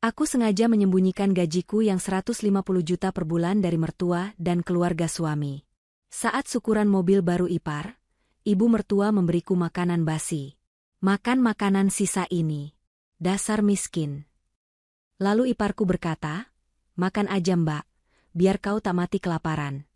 Aku sengaja menyembunyikan gajiku yang 150 juta per bulan dari mertua dan keluarga suami. Saat syukuran mobil baru ipar, ibu mertua memberiku makanan basi. Makan makanan sisa ini. Dasar miskin. Lalu iparku berkata, makan aja mbak, biar kau tak mati kelaparan.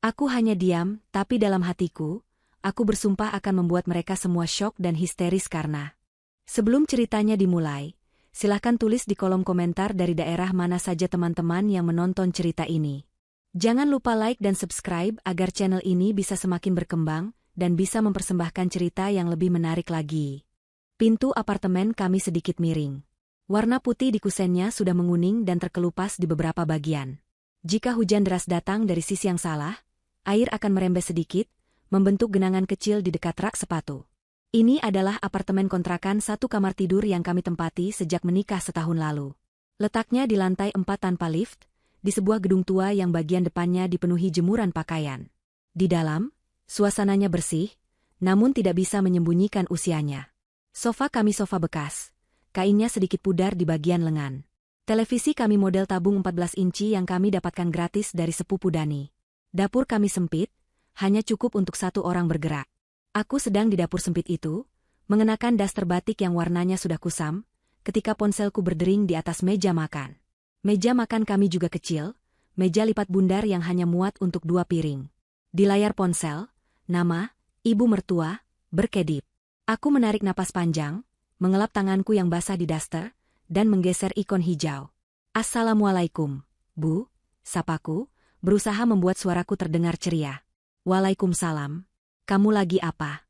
Aku hanya diam, tapi dalam hatiku, aku bersumpah akan membuat mereka semua syok dan histeris karena. Sebelum ceritanya dimulai, silahkan tulis di kolom komentar dari daerah mana saja teman-teman yang menonton cerita ini. Jangan lupa like dan subscribe agar channel ini bisa semakin berkembang dan bisa mempersembahkan cerita yang lebih menarik lagi. Pintu apartemen kami sedikit miring. Warna putih di kusennya sudah menguning dan terkelupas di beberapa bagian. Jika hujan deras datang dari sisi yang salah, air akan merembes sedikit, membentuk genangan kecil di dekat rak sepatu. Ini adalah apartemen kontrakan satu kamar tidur yang kami tempati sejak menikah setahun lalu. Letaknya di lantai 4 tanpa lift, di sebuah gedung tua yang bagian depannya dipenuhi jemuran pakaian. Di dalam, suasananya bersih, namun tidak bisa menyembunyikan usianya. Sofa kami sofa bekas, kainnya sedikit pudar di bagian lengan. Televisi kami model tabung 14 inci yang kami dapatkan gratis dari sepupu Dani. Dapur kami sempit, hanya cukup untuk satu orang bergerak. Aku sedang di dapur sempit itu, mengenakan daster batik yang warnanya sudah kusam, ketika ponselku berdering di atas meja makan. Meja makan kami juga kecil, meja lipat bundar yang hanya muat untuk 2 piring. Di layar ponsel, nama, ibu mertua, berkedip. Aku menarik napas panjang, mengelap tanganku yang basah di daster, dan menggeser ikon hijau. Assalamualaikum, Bu, sapaku, berusaha membuat suaraku terdengar ceria. Waalaikumsalam. Kamu lagi apa?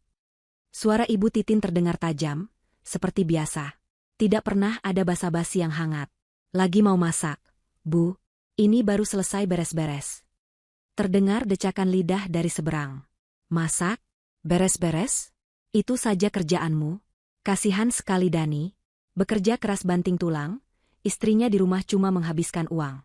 Suara Ibu Titin terdengar tajam, seperti biasa. Tidak pernah ada basa-basi yang hangat. Lagi mau masak, Bu. Ini baru selesai beres-beres. Terdengar decakan lidah dari seberang. Masak? Beres-beres? Itu saja kerjaanmu? Kasihan sekali Dani. Bekerja keras banting tulang, istrinya di rumah cuma menghabiskan uang.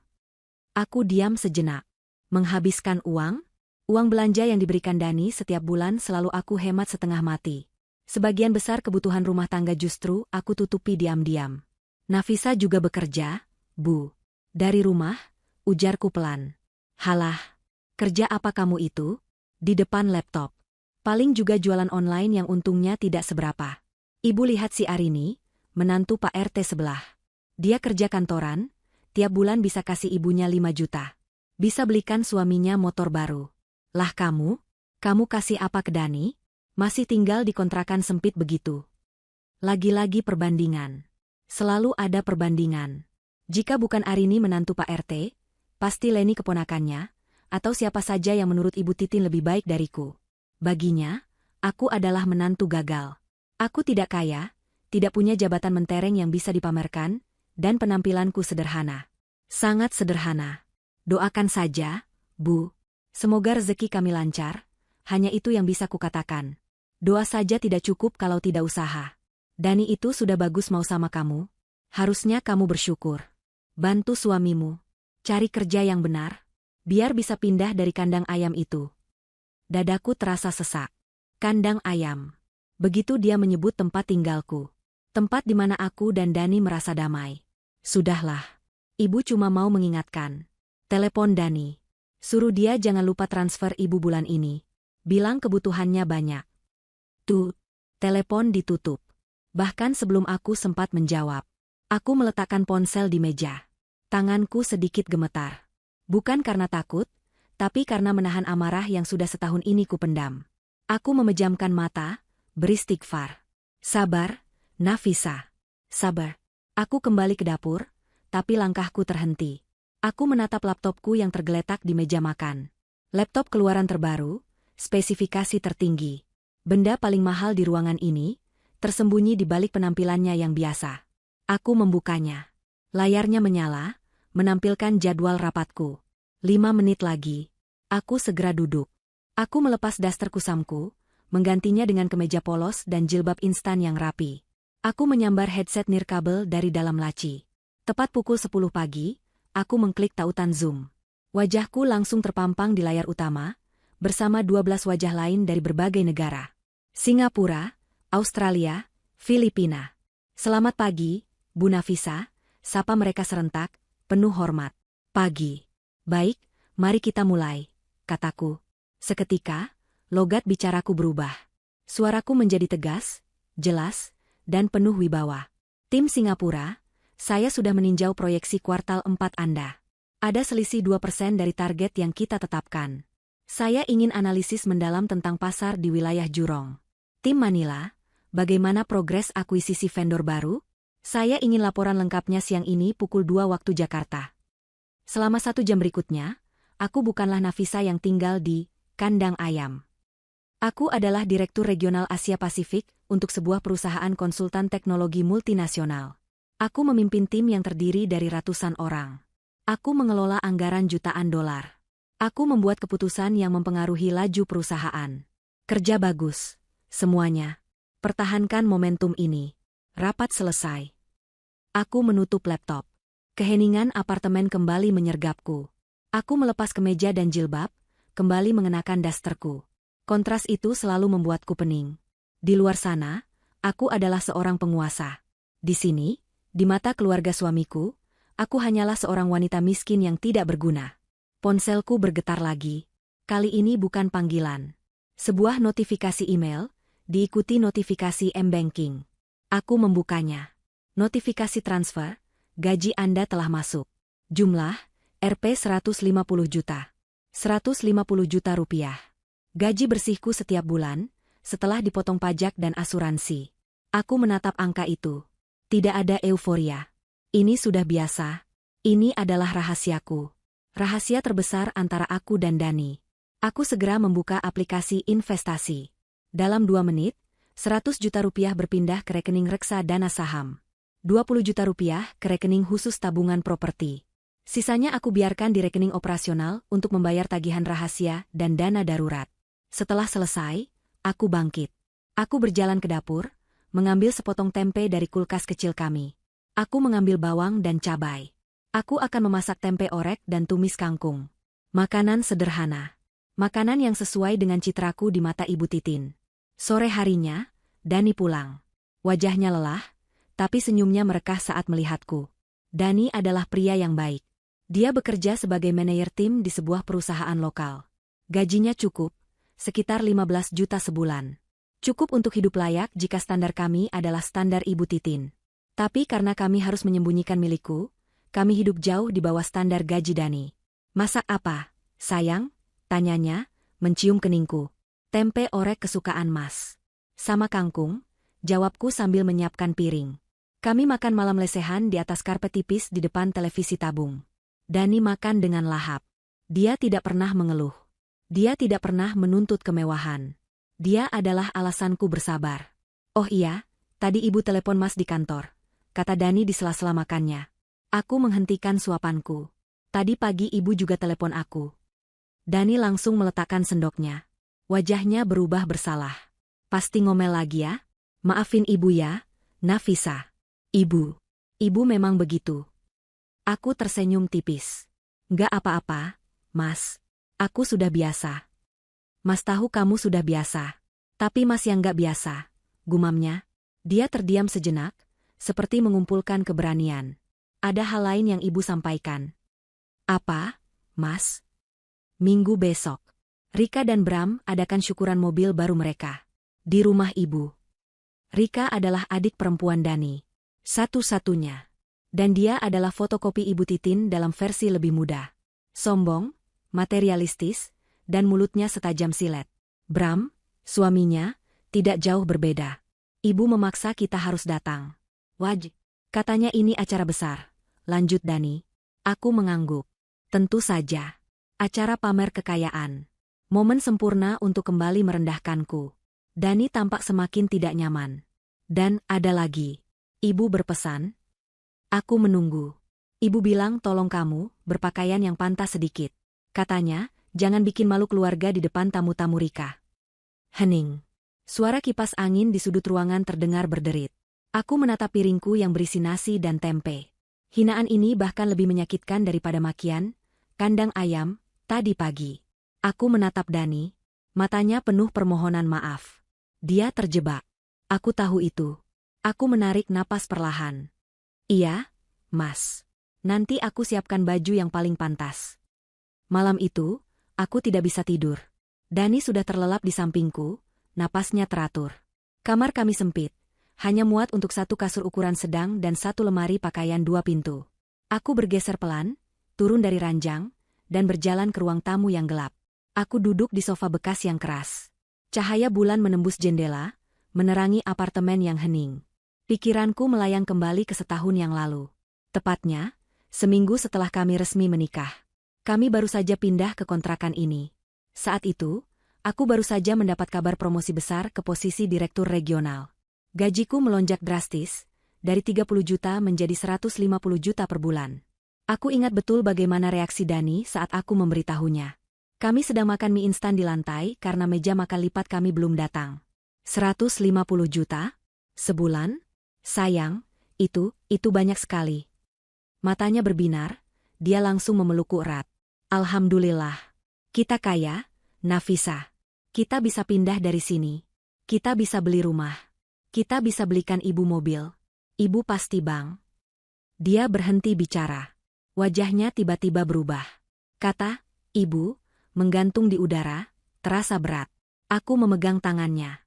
Aku diam sejenak. Menghabiskan uang? Uang belanja yang diberikan Dani setiap bulan selalu aku hemat setengah mati. Sebagian besar kebutuhan rumah tangga justru aku tutupi diam-diam. Nafisa juga bekerja, Bu. Dari rumah, ujarku pelan. Halah, kerja apa kamu itu? Di depan laptop. Paling juga jualan online yang untungnya tidak seberapa. Ibu lihat si Arini, menantu Pak RT sebelah. Dia kerja kantoran, tiap bulan bisa kasih ibunya 5 juta. Bisa belikan suaminya motor baru. Lah kamu kasih apa ke Dani? Masih tinggal di kontrakan sempit begitu. Lagi-lagi perbandingan. Selalu ada perbandingan. Jika bukan Arini menantu Pak RT, pasti Leni keponakannya, atau siapa saja yang menurut Ibu Titin lebih baik dariku. Baginya, aku adalah menantu gagal. Aku tidak kaya, tidak punya jabatan mentereng yang bisa dipamerkan, dan penampilanku sederhana. Sangat sederhana. Doakan saja, Bu. Semoga rezeki kami lancar, hanya itu yang bisa kukatakan. Doa saja tidak cukup kalau tidak usaha. Dani itu sudah bagus mau sama kamu. Harusnya kamu bersyukur. Bantu suamimu. Cari kerja yang benar, biar bisa pindah dari kandang ayam itu. Dadaku terasa sesak. Kandang ayam. Begitu dia menyebut tempat tinggalku. Tempat di mana aku dan Dani merasa damai. Sudahlah. Ibu cuma mau mengingatkan. Telepon Dani. Suruh dia jangan lupa transfer ibu bulan ini. Bilang kebutuhannya banyak. Tuh, telepon ditutup. Bahkan sebelum aku sempat menjawab. Aku meletakkan ponsel di meja. Tanganku sedikit gemetar. Bukan karena takut, tapi karena menahan amarah yang sudah setahun ini kupendam. Aku memejamkan mata, beristighfar. Sabar, Nafisa. Sabar. Aku kembali ke dapur, tapi langkahku terhenti. Aku menatap laptopku yang tergeletak di meja makan. Laptop keluaran terbaru, spesifikasi tertinggi. Benda paling mahal di ruangan ini, tersembunyi di balik penampilannya yang biasa. Aku membukanya. Layarnya menyala, menampilkan jadwal rapatku. 5 menit lagi. Aku segera duduk. Aku melepas daster kusamku, menggantinya dengan kemeja polos dan jilbab instan yang rapi. Aku menyambar headset nirkabel dari dalam laci. Tepat pukul 10 pagi, aku mengklik tautan Zoom. Wajahku langsung terpampang di layar utama, bersama 12 wajah lain dari berbagai negara. Singapura, Australia, Filipina. Selamat pagi, Bu Nafisa. Sapa mereka serentak, penuh hormat. Pagi. Baik, mari kita mulai, kataku. Seketika, logat bicaraku berubah. Suaraku menjadi tegas, jelas, dan penuh wibawa. Tim Singapura, saya sudah meninjau proyeksi kuartal 4 Anda. Ada selisih 2% dari target yang kita tetapkan. Saya ingin analisis mendalam tentang pasar di wilayah Jurong. Tim Manila, bagaimana progres akuisisi vendor baru? Saya ingin laporan lengkapnya siang ini pukul 2 waktu Jakarta. Selama 1 jam berikutnya, aku bukanlah Nafisa yang tinggal di kandang ayam. Aku adalah Direktur Regional Asia Pasifik untuk sebuah perusahaan konsultan teknologi multinasional. Aku memimpin tim yang terdiri dari ratusan orang. Aku mengelola anggaran jutaan dolar. Aku membuat keputusan yang mempengaruhi laju perusahaan. Kerja bagus. Semuanya. Pertahankan momentum ini. Rapat selesai. Aku menutup laptop. Keheningan apartemen kembali menyergapku. Aku melepas kemeja dan jilbab, kembali mengenakan dasterku. Kontras itu selalu membuatku pening. Di luar sana, aku adalah seorang penguasa. Di sini, di mata keluarga suamiku, aku hanyalah seorang wanita miskin yang tidak berguna. Ponselku bergetar lagi. Kali ini bukan panggilan. Sebuah notifikasi email, diikuti notifikasi M-Banking. Aku membukanya. Notifikasi transfer, gaji Anda telah masuk. Jumlah, Rp 150 juta. 150 juta rupiah. Gaji bersihku setiap bulan, setelah dipotong pajak dan asuransi. Aku menatap angka itu. Tidak ada euforia. Ini sudah biasa. Ini adalah rahasiaku. Rahasia terbesar antara aku dan Dani. Aku segera membuka aplikasi investasi. Dalam 2 menit, 100 juta rupiah berpindah ke rekening reksa dana saham. 20 juta rupiah ke rekening khusus tabungan properti. Sisanya aku biarkan di rekening operasional untuk membayar tagihan rahasia dan dana darurat. Setelah selesai, aku bangkit. Aku berjalan ke dapur, mengambil sepotong tempe dari kulkas kecil kami. Aku mengambil bawang dan cabai. Aku akan memasak tempe orek dan tumis kangkung. Makanan sederhana. Makanan yang sesuai dengan citraku di mata Ibu Titin. Sore harinya, Dani pulang. Wajahnya lelah, tapi senyumnya merekah saat melihatku. Dani adalah pria yang baik. Dia bekerja sebagai manajer tim di sebuah perusahaan lokal. Gajinya cukup, sekitar 15 juta sebulan. Cukup untuk hidup layak jika standar kami adalah standar Ibu Titin. Tapi karena kami harus menyembunyikan milikku, kami hidup jauh di bawah standar gaji Dani. Masak apa, sayang? Tanyanya, mencium keningku. Tempe orek kesukaan Mas. Sama kangkung, jawabku sambil menyiapkan piring. Kami makan malam lesehan di atas karpet tipis di depan televisi tabung. Dani makan dengan lahap. Dia tidak pernah mengeluh. Dia tidak pernah menuntut kemewahan. Dia adalah alasanku bersabar. Oh iya, tadi Ibu telepon Mas di kantor, kata Dani di sela-sela makannya. Aku menghentikan suapanku. Tadi pagi Ibu juga telepon aku. Dani langsung meletakkan sendoknya. Wajahnya berubah bersalah. Pasti ngomel lagi ya? Maafin Ibu ya, Nafisa. Ibu memang begitu. Aku tersenyum tipis. Nggak apa-apa, Mas. Aku sudah biasa. Mas tahu kamu sudah biasa. Tapi Mas yang nggak biasa, gumamnya. Dia terdiam sejenak, seperti mengumpulkan keberanian. Ada hal lain yang Ibu sampaikan. Apa, Mas? Minggu besok, Rika dan Bram adakan syukuran mobil baru mereka. Di rumah Ibu. Rika adalah adik perempuan Dani. Satu-satunya. Dan dia adalah fotokopi Ibu Titin dalam versi lebih muda. Sombong, materialistis, dan mulutnya setajam silet. Bram, suaminya, tidak jauh berbeda. Ibu memaksa kita harus datang. Katanya ini acara besar. Lanjut Dani. Aku mengangguk. Tentu saja. Acara pamer kekayaan. Momen sempurna untuk kembali merendahkanku. Dani tampak semakin tidak nyaman. Dan ada lagi. Ibu berpesan. Aku menunggu. Ibu bilang tolong kamu, berpakaian yang pantas sedikit. Katanya, jangan bikin malu keluarga di depan tamu-tamu Rika. Hening. Suara kipas angin di sudut ruangan terdengar berderit. Aku menatap piringku yang berisi nasi dan tempe. Hinaan ini bahkan lebih menyakitkan daripada makian, kandang ayam, tadi pagi. Aku menatap Dani. Matanya penuh permohonan maaf. Dia terjebak. Aku tahu itu. Aku menarik napas perlahan. Iya, Mas. Nanti aku siapkan baju yang paling pantas. Malam itu, aku tidak bisa tidur. Dani sudah terlelap di sampingku, napasnya teratur. Kamar kami sempit, hanya muat untuk satu kasur ukuran sedang dan satu lemari pakaian 2 pintu. Aku bergeser pelan, turun dari ranjang, dan berjalan ke ruang tamu yang gelap. Aku duduk di sofa bekas yang keras. Cahaya bulan menembus jendela, menerangi apartemen yang hening. Pikiranku melayang kembali ke setahun yang lalu. Tepatnya, seminggu setelah kami resmi menikah. Kami baru saja pindah ke kontrakan ini. Saat itu, aku baru saja mendapat kabar promosi besar ke posisi direktur regional. Gajiku melonjak drastis, dari 30 juta menjadi 150 juta per bulan. Aku ingat betul bagaimana reaksi Dani saat aku memberitahunya. Kami sedang makan mie instan di lantai karena meja makan lipat kami belum datang. 150 juta? Sebulan? Sayang, itu banyak sekali. Matanya berbinar, dia langsung memelukku erat. Alhamdulillah. Kita kaya, Nafisa. Kita bisa pindah dari sini. Kita bisa beli rumah. Kita bisa belikan ibu mobil. Ibu pasti bang. Dia berhenti bicara. Wajahnya tiba-tiba berubah. Kata, ibu, menggantung di udara, terasa berat. Aku memegang tangannya.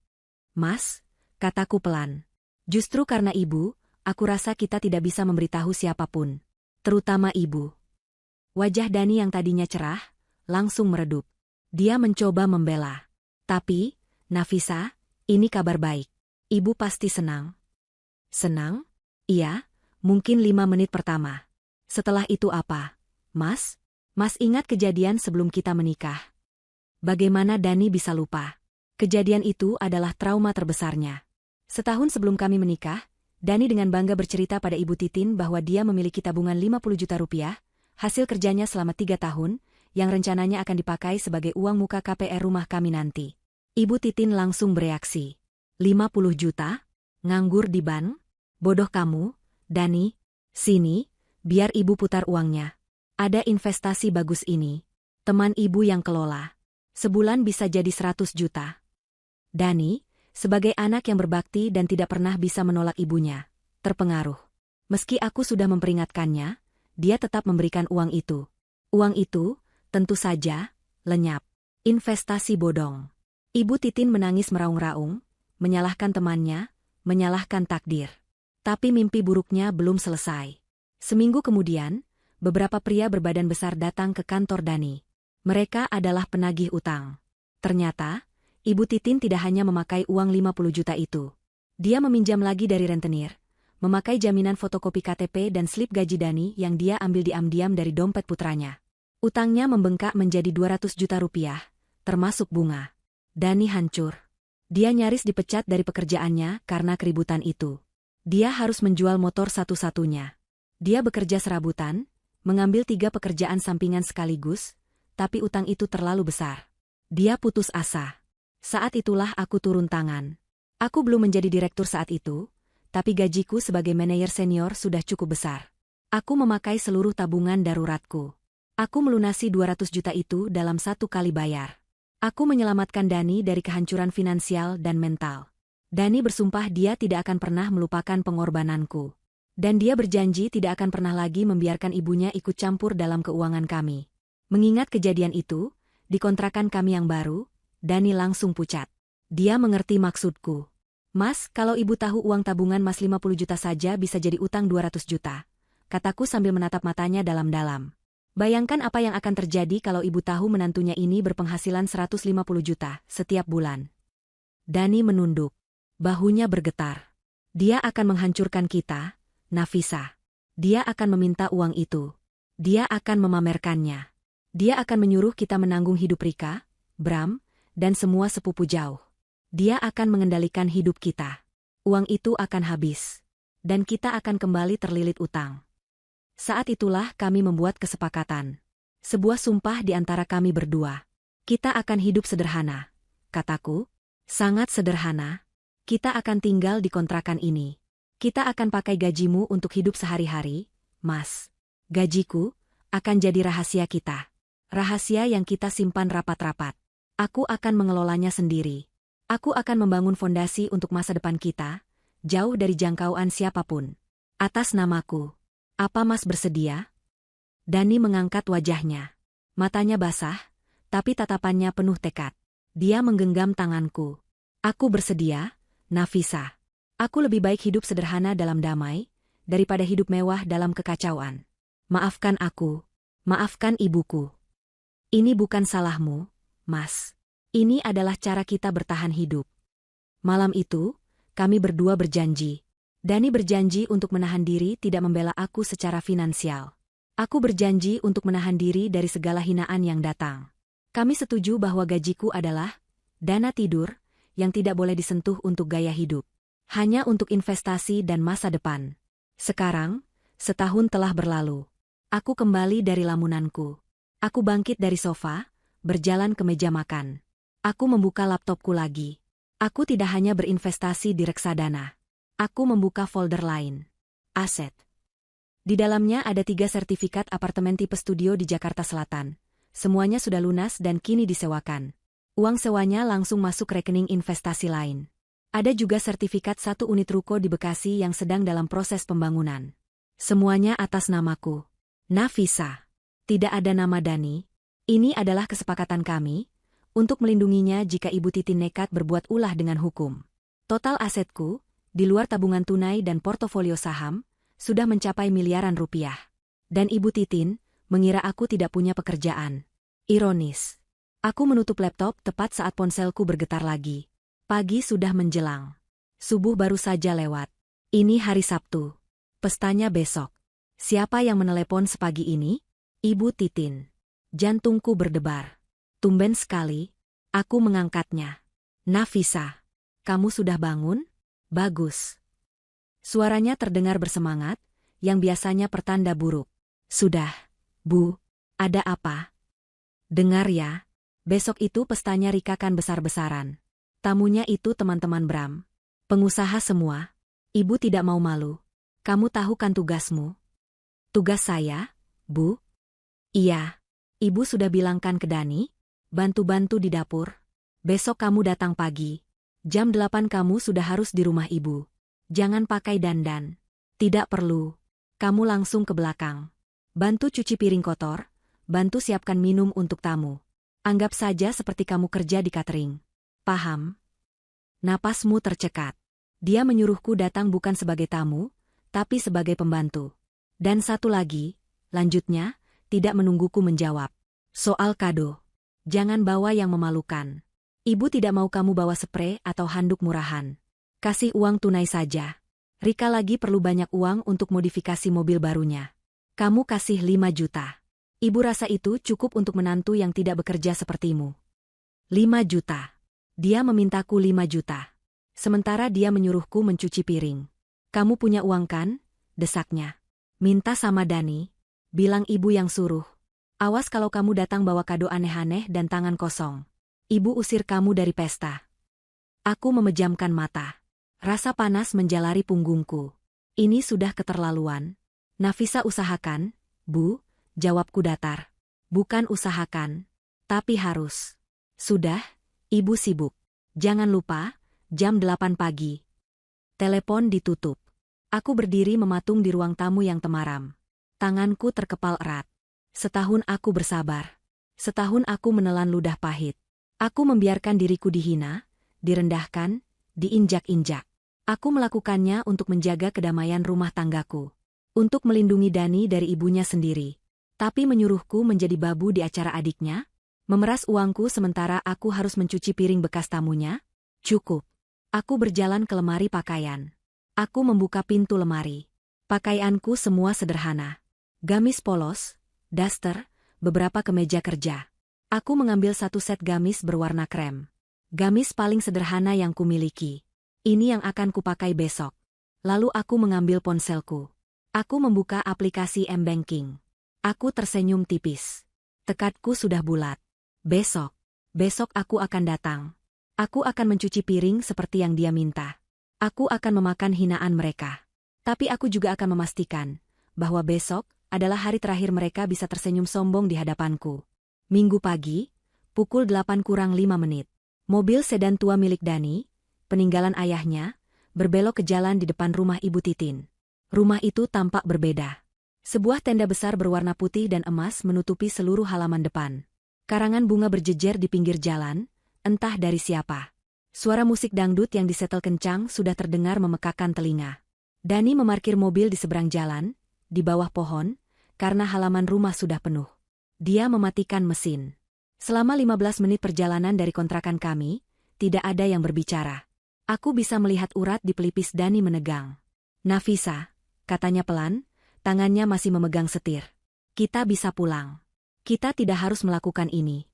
Mas, kataku pelan. Justru karena ibu, aku rasa kita tidak bisa memberitahu siapapun. Terutama ibu. Wajah Dani yang tadinya cerah, langsung meredup. Dia mencoba membela. Tapi, Nafisa, ini kabar baik. Ibu pasti senang. Senang? Iya, mungkin 5 menit pertama. Setelah itu apa? Mas? Mas ingat kejadian sebelum kita menikah. Bagaimana Dani bisa lupa? Kejadian itu adalah trauma terbesarnya. Setahun sebelum kami menikah, Dani dengan bangga bercerita pada Ibu Titin bahwa dia memiliki tabungan 50 juta rupiah, hasil kerjanya selama 3 tahun, yang rencananya akan dipakai sebagai uang muka KPR rumah kami nanti. Ibu Titin langsung bereaksi. 50 juta? Nganggur di bank? Bodoh kamu, Dani. Sini, biar ibu putar uangnya. Ada investasi bagus ini. Teman ibu yang kelola. Sebulan bisa jadi 100 juta. Dani, sebagai anak yang berbakti dan tidak pernah bisa menolak ibunya, terpengaruh. Meski aku sudah memperingatkannya, dia tetap memberikan uang itu. Uang itu, tentu saja, lenyap. Investasi bodong. Ibu Titin menangis meraung-raung, menyalahkan temannya, menyalahkan takdir. Tapi mimpi buruknya belum selesai. Seminggu kemudian, beberapa pria berbadan besar datang ke kantor Dani. Mereka adalah penagih utang. Ternyata, Ibu Titin tidak hanya memakai uang 50 juta itu. Dia meminjam lagi dari rentenir, memakai jaminan fotokopi KTP dan slip gaji Dani yang dia ambil diam-diam dari dompet putranya. Utangnya membengkak menjadi 200 juta rupiah, termasuk bunga. Dani hancur. Dia nyaris dipecat dari pekerjaannya karena keributan itu. Dia harus menjual motor satu-satunya. Dia bekerja serabutan, mengambil 3 pekerjaan sampingan sekaligus, tapi utang itu terlalu besar. Dia putus asa. Saat itulah aku turun tangan. Aku belum menjadi direktur saat itu, tapi gajiku sebagai manajer senior sudah cukup besar. Aku memakai seluruh tabungan daruratku. Aku melunasi 200 juta itu dalam 1 kali bayar. Aku menyelamatkan Dani dari kehancuran finansial dan mental. Dani bersumpah dia tidak akan pernah melupakan pengorbananku. Dan dia berjanji tidak akan pernah lagi membiarkan ibunya ikut campur dalam keuangan kami. Mengingat kejadian itu, di kontrakan kami yang baru, Dani langsung pucat. Dia mengerti maksudku. Mas, kalau ibu tahu uang tabungan mas 50 juta saja bisa jadi utang 200 juta. Kataku sambil menatap matanya dalam-dalam. Bayangkan apa yang akan terjadi kalau ibu tahu menantunya ini berpenghasilan 150 juta setiap bulan. Dani menunduk. Bahunya bergetar. Dia akan menghancurkan kita, Nafisa. Dia akan meminta uang itu. Dia akan memamerkannya. Dia akan menyuruh kita menanggung hidup Rika, Bram, dan semua sepupu jauh. Dia akan mengendalikan hidup kita. Uang itu akan habis. Dan kita akan kembali terlilit utang. Saat itulah kami membuat kesepakatan. Sebuah sumpah di antara kami berdua. Kita akan hidup sederhana. Kataku, sangat sederhana. Kita akan tinggal di kontrakan ini. Kita akan pakai gajimu untuk hidup sehari-hari, Mas. Gajiku akan jadi rahasia kita. Rahasia yang kita simpan rapat-rapat. Aku akan mengelolanya sendiri. Aku akan membangun fondasi untuk masa depan kita, jauh dari jangkauan siapapun. Atas namaku. Apa Mas bersedia? Dani mengangkat wajahnya. Matanya basah, tapi tatapannya penuh tekad. Dia menggenggam tanganku. Aku bersedia, Nafisa. Aku lebih baik hidup sederhana dalam damai, daripada hidup mewah dalam kekacauan. Maafkan aku. Maafkan ibuku. Ini bukan salahmu, Mas. Ini adalah cara kita bertahan hidup. Malam itu, kami berdua berjanji. Dani berjanji untuk menahan diri tidak membela aku secara finansial. Aku berjanji untuk menahan diri dari segala hinaan yang datang. Kami setuju bahwa gajiku adalah dana tidur yang tidak boleh disentuh untuk gaya hidup. Hanya untuk investasi dan masa depan. Sekarang, setahun telah berlalu. Aku kembali dari lamunanku. Aku bangkit dari sofa, berjalan ke meja makan. Aku membuka laptopku lagi. Aku tidak hanya berinvestasi di reksadana. Aku membuka folder lain. Aset. Di dalamnya ada 3 sertifikat apartemen tipe studio di Jakarta Selatan. Semuanya sudah lunas dan kini disewakan. Uang sewanya langsung masuk rekening investasi lain. Ada juga sertifikat 1 unit ruko di Bekasi yang sedang dalam proses pembangunan. Semuanya atas namaku. Nafisa. Tidak ada nama Dani. Ini adalah kesepakatan kami untuk melindunginya jika Ibu Titin nekat berbuat ulah dengan hukum. Total asetku, di luar tabungan tunai dan portofolio saham, sudah mencapai miliaran rupiah. Dan Ibu Titin mengira aku tidak punya pekerjaan. Ironis. Aku menutup laptop tepat saat ponselku bergetar lagi. Pagi sudah menjelang. Subuh baru saja lewat. Ini hari Sabtu. Pestanya besok. Siapa yang menelepon sepagi ini? Ibu Titin. Jantungku berdebar. Tumben sekali. Aku mengangkatnya. Nafisa. Kamu sudah bangun? Bagus. Suaranya terdengar bersemangat, yang biasanya pertanda buruk. Sudah, Bu. Ada apa? Dengar ya. Besok itu pestanya rikakan besar-besaran. Tamunya itu teman-teman Bram. Pengusaha semua. Ibu tidak mau malu. Kamu tahu kan tugasmu? Tugas saya, Bu? Iya. Ibu sudah bilangkan ke Dani? Bantu-bantu di dapur. Besok kamu datang pagi. Jam 8 kamu sudah harus di rumah ibu. Jangan pakai dandan. Tidak perlu. Kamu langsung ke belakang. Bantu cuci piring kotor, bantu siapkan minum untuk tamu. Anggap saja seperti kamu kerja di catering. Paham? Napasmu tercekat. Dia menyuruhku datang bukan sebagai tamu, tapi sebagai pembantu. Dan satu lagi, lanjutnya, tidak menungguku menjawab. Soal kado. Jangan bawa yang memalukan. Ibu tidak mau kamu bawa sprei atau handuk murahan. Kasih uang tunai saja. Rika lagi perlu banyak uang untuk modifikasi mobil barunya. Kamu kasih 5 juta. Ibu rasa itu cukup untuk menantu yang tidak bekerja sepertimu. 5 juta. Dia memintaku 5 juta. Sementara dia menyuruhku mencuci piring. Kamu punya uang kan? Desaknya. Minta sama Dani. Bilang ibu yang suruh. Awas kalau kamu datang bawa kado aneh-aneh dan tangan kosong. Ibu usir kamu dari pesta. Aku memejamkan mata. Rasa panas menjalari punggungku. Ini sudah keterlaluan. Nafisa usahakan, Bu, jawabku datar. Bukan usahakan, tapi harus. Sudah, Ibu sibuk. Jangan lupa, jam 8 pagi. Telepon ditutup. Aku berdiri mematung di ruang tamu yang temaram. Tanganku terkepal erat. Setahun aku bersabar. Setahun aku menelan ludah pahit. Aku membiarkan diriku dihina, direndahkan, diinjak-injak. Aku melakukannya untuk menjaga kedamaian rumah tanggaku. Untuk melindungi Dani dari ibunya sendiri. Tapi menyuruhku menjadi babu di acara adiknya? Memeras uangku sementara aku harus mencuci piring bekas tamunya? Cukup. Aku berjalan ke lemari pakaian. Aku membuka pintu lemari. Pakaianku semua sederhana. Gamis polos, daster, beberapa kemeja kerja. Aku mengambil 1 set gamis berwarna krem. Gamis paling sederhana yang kumiliki. Ini yang akan kupakai besok. Lalu aku mengambil ponselku. Aku membuka aplikasi M-Banking. Aku tersenyum tipis. Tekadku sudah bulat. Besok aku akan datang. Aku akan mencuci piring seperti yang dia minta. Aku akan memakan hinaan mereka. Tapi aku juga akan memastikan bahwa besok adalah hari terakhir mereka bisa tersenyum sombong di hadapanku. Minggu pagi, pukul 8:05. Mobil sedan tua milik Dani, peninggalan ayahnya, berbelok ke jalan di depan rumah Ibu Titin. Rumah itu tampak berbeda. Sebuah tenda besar berwarna putih dan emas menutupi seluruh halaman depan. Karangan bunga berjejer di pinggir jalan, entah dari siapa. Suara musik dangdut yang disetel kencang sudah terdengar memekakkan telinga. Dani memarkir mobil di seberang jalan, di bawah pohon, karena halaman rumah sudah penuh. Dia mematikan mesin. Selama 15 menit perjalanan dari kontrakan kami, tidak ada yang berbicara. Aku bisa melihat urat di pelipis Dani menegang. Nafisa, katanya pelan, tangannya masih memegang setir. Kita bisa pulang. Kita tidak harus melakukan ini.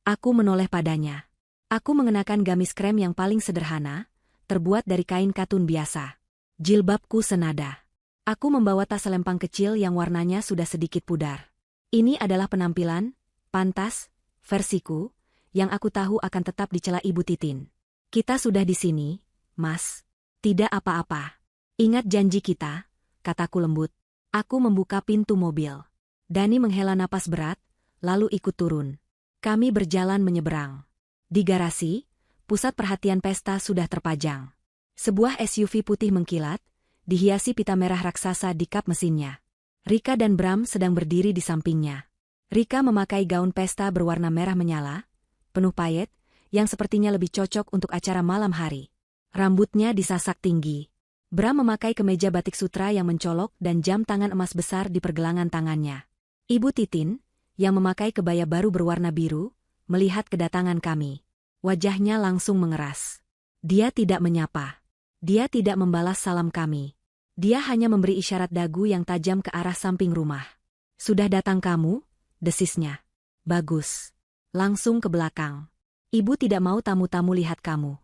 Aku menoleh padanya. Aku mengenakan gamis krem yang paling sederhana, terbuat dari kain katun biasa. Jilbabku senada. Aku membawa tas selempang kecil yang warnanya sudah sedikit pudar. Ini adalah penampilan, pantas, versiku, yang aku tahu akan tetap dicela Ibu Titin. Kita sudah di sini, Mas. Tidak apa-apa. Ingat janji kita, kataku lembut. Aku membuka pintu mobil. Dani menghela napas berat, lalu ikut turun. Kami berjalan menyeberang. Di garasi, pusat perhatian pesta sudah terpajang. Sebuah SUV putih mengkilat, dihiasi pita merah raksasa di kap mesinnya. Rika dan Bram sedang berdiri di sampingnya. Rika memakai gaun pesta berwarna merah menyala, penuh payet, yang sepertinya lebih cocok untuk acara malam hari. Rambutnya disasak tinggi. Bram memakai kemeja batik sutra yang mencolok dan jam tangan emas besar di pergelangan tangannya. Ibu Titin, yang memakai kebaya baru berwarna biru, melihat kedatangan kami. Wajahnya langsung mengeras. Dia tidak menyapa. Dia tidak membalas salam kami. Dia hanya memberi isyarat dagu yang tajam ke arah samping rumah. Sudah datang kamu? Desisnya. Bagus. Langsung ke belakang. Ibu tidak mau tamu-tamu lihat kamu.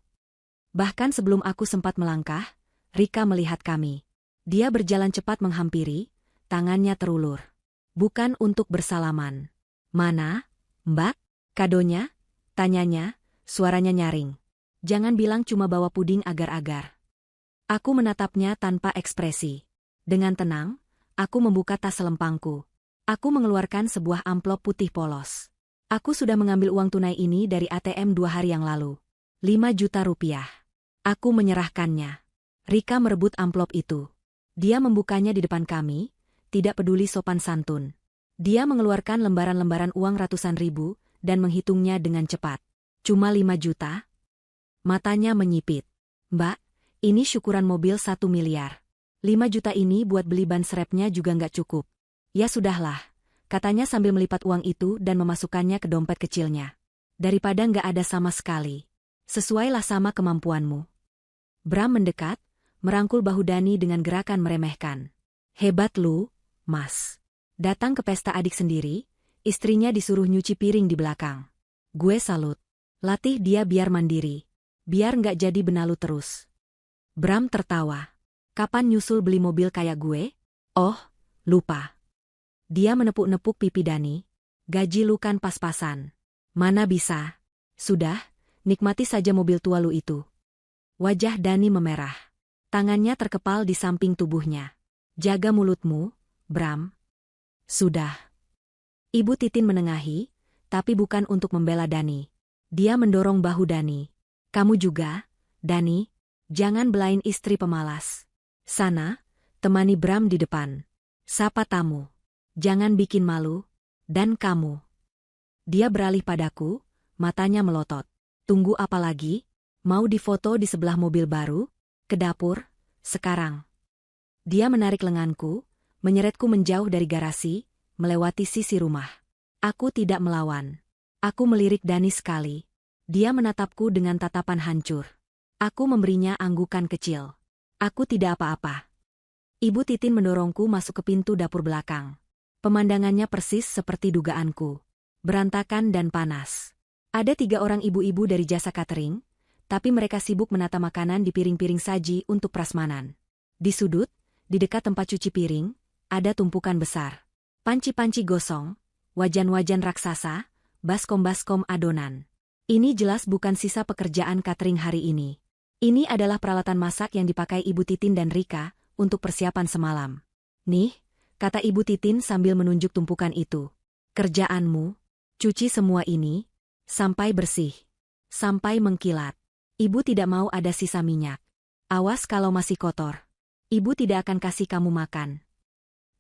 Bahkan sebelum aku sempat melangkah, Rika melihat kami. Dia berjalan cepat menghampiri, tangannya terulur. Bukan untuk bersalaman. Mana, Mbak? Kadonya? Tanyanya, suaranya nyaring. Jangan bilang cuma bawa puding agar-agar. Aku menatapnya tanpa ekspresi. Dengan tenang, aku membuka tas selempangku. Aku mengeluarkan sebuah amplop putih polos. Aku sudah mengambil uang tunai ini dari ATM 2 hari yang lalu. 5 juta rupiah. Aku menyerahkannya. Rika merebut amplop itu. Dia membukanya di depan kami, tidak peduli sopan santun. Dia mengeluarkan lembaran-lembaran uang ratusan ribu dan menghitungnya dengan cepat. Cuma 5 juta? Matanya menyipit. Mbak, ini syukuran mobil 1 miliar. 5 juta ini buat beli ban serepnya juga nggak cukup. Ya sudahlah, katanya sambil melipat uang itu dan memasukkannya ke dompet kecilnya. Daripada nggak ada sama sekali. Sesuailah sama kemampuanmu. Bram mendekat, merangkul bahu Dani dengan gerakan meremehkan. Hebat lu, Mas. Datang ke pesta adik sendiri, istrinya disuruh nyuci piring di belakang. Gue salut. Latih dia biar mandiri. Biar nggak jadi benalu terus. Bram tertawa. Kapan nyusul beli mobil kayak gue? Oh, lupa. Dia menepuk-nepuk pipi Dani. Gaji lu kan pas-pasan. Mana bisa. Sudah, nikmati saja mobil tua lu itu. Wajah Dani memerah. Tangannya terkepal di samping tubuhnya. Jaga mulutmu, Bram. Sudah. Ibu Titin menengahi, tapi bukan untuk membela Dani. Dia mendorong bahu Dani. Kamu juga, Dani, jangan belain istri pemalas. Sana, temani Bram di depan. Sapa tamu. Jangan bikin malu. Dan kamu. Dia beralih padaku, matanya melotot. Tunggu apa lagi? Mau difoto di sebelah mobil baru? Ke dapur, sekarang. Dia menarik lenganku, menyeretku menjauh dari garasi, melewati sisi rumah. Aku tidak melawan. Aku melirik Dani sekali. Dia menatapku dengan tatapan hancur. Aku memberinya anggukan kecil. Aku tidak apa-apa. Ibu Titin mendorongku masuk ke pintu dapur belakang. Pemandangannya persis seperti dugaanku. Berantakan dan panas. Ada 3 orang ibu-ibu dari jasa catering, tapi mereka sibuk menata makanan di piring-piring saji untuk prasmanan. Di sudut, di dekat tempat cuci piring, ada tumpukan besar. Panci-panci gosong, wajan-wajan raksasa, baskom-baskom adonan. Ini jelas bukan sisa pekerjaan catering hari ini. Ini adalah peralatan masak yang dipakai Ibu Titin dan Rika untuk persiapan semalam. Nih, kata Ibu Titin sambil menunjuk tumpukan itu. Kerjaanmu, cuci semua ini, sampai bersih. Sampai mengkilat. Ibu tidak mau ada sisa minyak. Awas kalau masih kotor. Ibu tidak akan kasih kamu makan.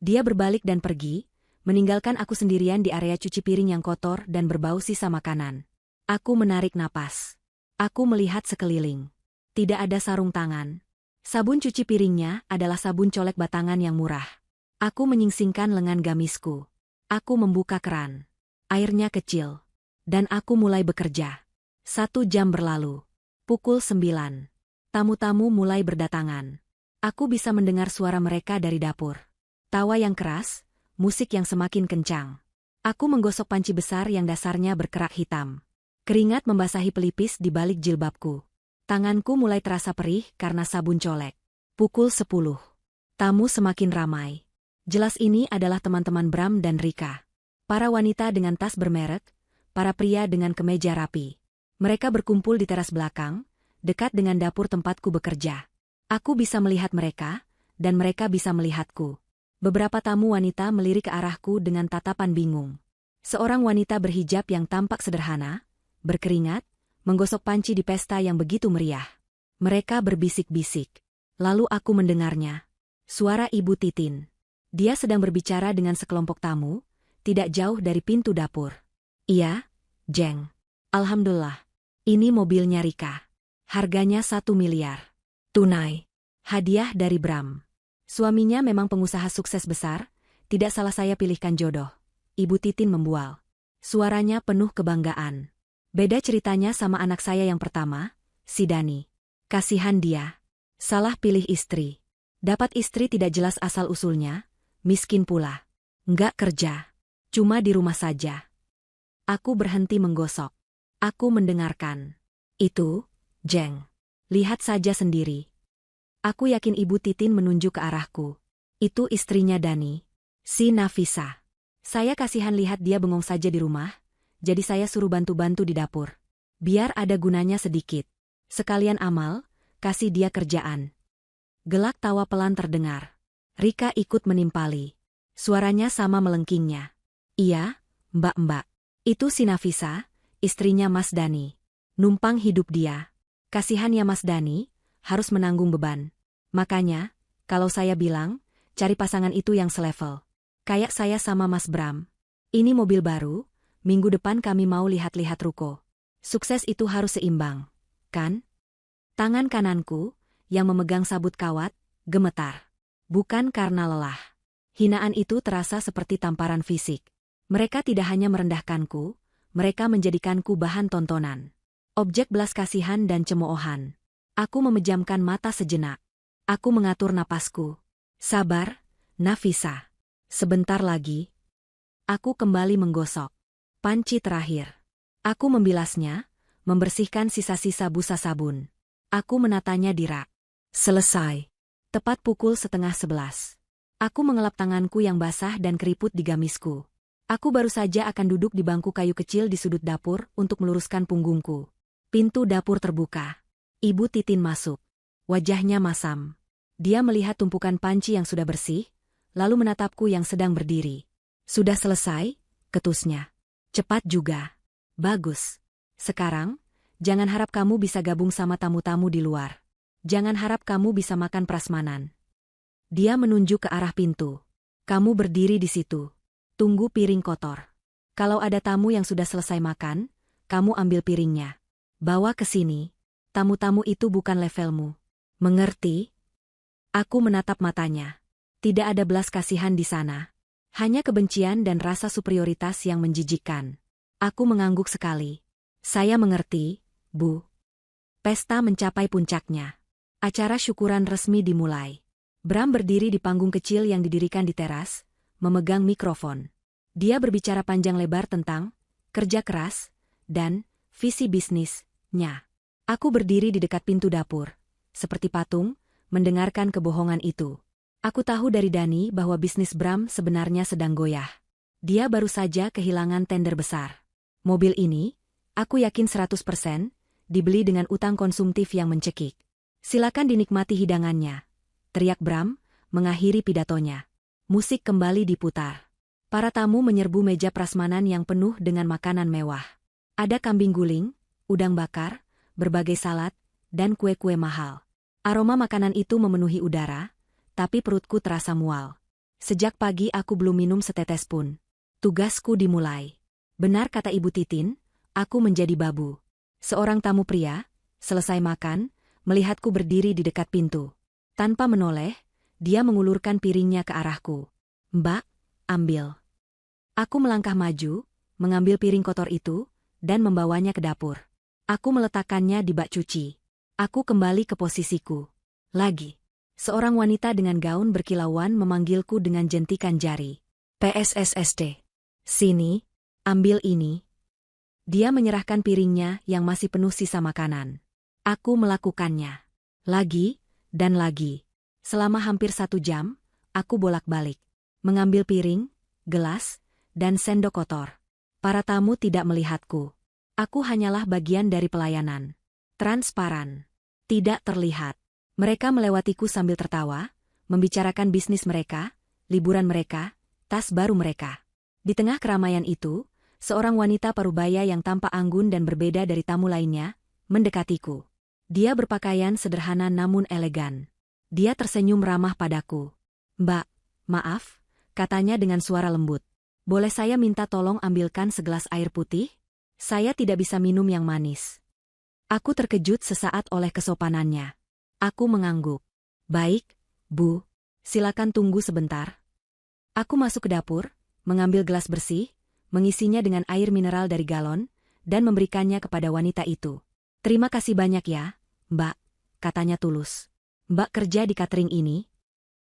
Dia berbalik dan pergi, meninggalkan aku sendirian di area cuci piring yang kotor dan berbau sisa makanan. Aku menarik napas. Aku melihat sekeliling. Tidak ada sarung tangan. Sabun cuci piringnya adalah sabun colek batangan yang murah. Aku menyingsingkan lengan gamisku. Aku membuka keran. Airnya kecil. Dan aku mulai bekerja. 1 jam berlalu. Pukul 9. Tamu-tamu mulai berdatangan. Aku bisa mendengar suara mereka dari dapur. Tawa yang keras, musik yang semakin kencang. Aku menggosok panci besar yang dasarnya berkerak hitam. Keringat membasahi pelipis di balik jilbabku. Tanganku mulai terasa perih karena sabun colek. Pukul 10. Tamu semakin ramai. Jelas ini adalah teman-teman Bram dan Rika. Para wanita dengan tas bermerek, para pria dengan kemeja rapi. Mereka berkumpul di teras belakang, dekat dengan dapur tempatku bekerja. Aku bisa melihat mereka, dan mereka bisa melihatku. Beberapa tamu wanita melirik ke arahku dengan tatapan bingung. Seorang wanita berhijab yang tampak sederhana, berkeringat, menggosok panci di pesta yang begitu meriah. Mereka berbisik-bisik. Lalu aku mendengarnya. Suara Ibu Titin. Dia sedang berbicara dengan sekelompok tamu, tidak jauh dari pintu dapur. Iya, Jeng. Alhamdulillah. Ini mobilnya Rika. Harganya 1 miliar. Tunai. Hadiah dari Bram. Suaminya memang pengusaha sukses besar, tidak salah saya pilihkan jodoh. Ibu Titin membual. Suaranya penuh kebanggaan. Beda ceritanya sama anak saya yang pertama, si Dani. Kasihan dia. Salah pilih istri. Dapat istri tidak jelas asal-usulnya, miskin pula. Nggak kerja. Cuma di rumah saja. Aku berhenti menggosok. Aku mendengarkan. Itu, Jeng. Lihat saja sendiri. Aku yakin Ibu Titin menunjuk ke arahku. Itu istrinya Dani. Si Nafisa. Saya kasihan lihat dia bengong saja di rumah, jadi saya suruh bantu-bantu di dapur. Biar ada gunanya sedikit. Sekalian amal, kasih dia kerjaan. Gelak tawa pelan terdengar. Rika ikut menimpali. Suaranya sama melengkingnya. Iya, mbak-mbak. Itu si Nafisa, istrinya Mas Dani. Numpang hidup dia. Kasihan ya Mas Dani, harus menanggung beban. Makanya, kalau saya bilang, cari pasangan itu yang selevel. Kayak saya sama Mas Bram. Ini mobil baru, minggu depan kami mau lihat-lihat ruko. Sukses itu harus seimbang, kan? Tangan kananku, yang memegang sabut kawat, gemetar. Bukan karena lelah. Hinaan itu terasa seperti tamparan fisik. Mereka tidak hanya merendahkanku, mereka menjadikanku bahan tontonan. Objek belas kasihan dan cemoohan. Aku memejamkan mata sejenak. Aku mengatur napasku. Sabar, Nafisa. Sebentar lagi. Aku kembali menggosok. Panci terakhir. Aku membilasnya, membersihkan sisa-sisa busa sabun. Aku menatanya di rak. Selesai. Tepat pukul 10:30. Aku mengelap tanganku yang basah dan keriput di gamisku. Aku baru saja akan duduk di bangku kayu kecil di sudut dapur untuk meluruskan punggungku. Pintu dapur terbuka. Ibu Titin masuk. Wajahnya masam. Dia melihat tumpukan panci yang sudah bersih, lalu menatapku yang sedang berdiri. Sudah selesai, ketusnya. Cepat juga. Bagus. Sekarang, jangan harap kamu bisa gabung sama tamu-tamu di luar. Jangan harap kamu bisa makan prasmanan. Dia menunjuk ke arah pintu. Kamu berdiri di situ. Tunggu piring kotor. Kalau ada tamu yang sudah selesai makan, kamu ambil piringnya. Bawa ke sini. Tamu-tamu itu bukan levelmu. Mengerti? Aku menatap matanya. Tidak ada belas kasihan di sana. Hanya kebencian dan rasa superioritas yang menjijikkan. Aku mengangguk sekali. Saya mengerti, Bu. Pesta mencapai puncaknya. Acara syukuran resmi dimulai. Bram berdiri di panggung kecil yang didirikan di teras, memegang mikrofon. Dia berbicara panjang lebar tentang kerja keras dan visi bisnisnya. Aku berdiri di dekat pintu dapur, seperti patung, mendengarkan kebohongan itu. Aku tahu dari Dani bahwa bisnis Bram sebenarnya sedang goyah. Dia baru saja kehilangan tender besar. Mobil ini, aku yakin 100%, dibeli dengan utang konsumtif yang mencekik. Silakan dinikmati hidangannya, teriak Bram, mengakhiri pidatonya. Musik kembali diputar. Para tamu menyerbu meja prasmanan yang penuh dengan makanan mewah. Ada kambing guling, udang bakar, berbagai salad, dan kue-kue mahal. Aroma makanan itu memenuhi udara, tapi perutku terasa mual. Sejak pagi aku belum minum setetes pun. Tugasku dimulai. Benar kata Ibu Titin, aku menjadi babu. Seorang tamu pria, selesai makan, melihatku berdiri di dekat pintu. Tanpa menoleh, dia mengulurkan piringnya ke arahku. Mbak, ambil. Aku melangkah maju, mengambil piring kotor itu, dan membawanya ke dapur. Aku meletakkannya di bak cuci. Aku kembali ke posisiku. Lagi. Seorang wanita dengan gaun berkilauan memanggilku dengan jentikan jari. PSSSD. Sini, ambil ini. Dia menyerahkan piringnya yang masih penuh sisa makanan. Aku melakukannya. Lagi, dan lagi. Selama hampir 1 jam, aku bolak-balik. Mengambil piring, gelas, dan sendok kotor. Para tamu tidak melihatku. Aku hanyalah bagian dari pelayanan. Transparan. Tidak terlihat. Mereka melewatiku sambil tertawa, membicarakan bisnis mereka, liburan mereka, tas baru mereka. Di tengah keramaian itu, seorang wanita parubaya yang tampak anggun dan berbeda dari tamu lainnya, mendekatiku. Dia berpakaian sederhana namun elegan. Dia tersenyum ramah padaku. Mbak, maaf, katanya dengan suara lembut. Boleh saya minta tolong ambilkan segelas air putih? Saya tidak bisa minum yang manis. Aku terkejut sesaat oleh kesopanannya. Aku mengangguk. Baik, Bu. Silakan tunggu sebentar. Aku masuk ke dapur, mengambil gelas bersih, mengisinya dengan air mineral dari galon, dan memberikannya kepada wanita itu. Terima kasih banyak ya, Mbak, katanya tulus. Mbak kerja di catering ini?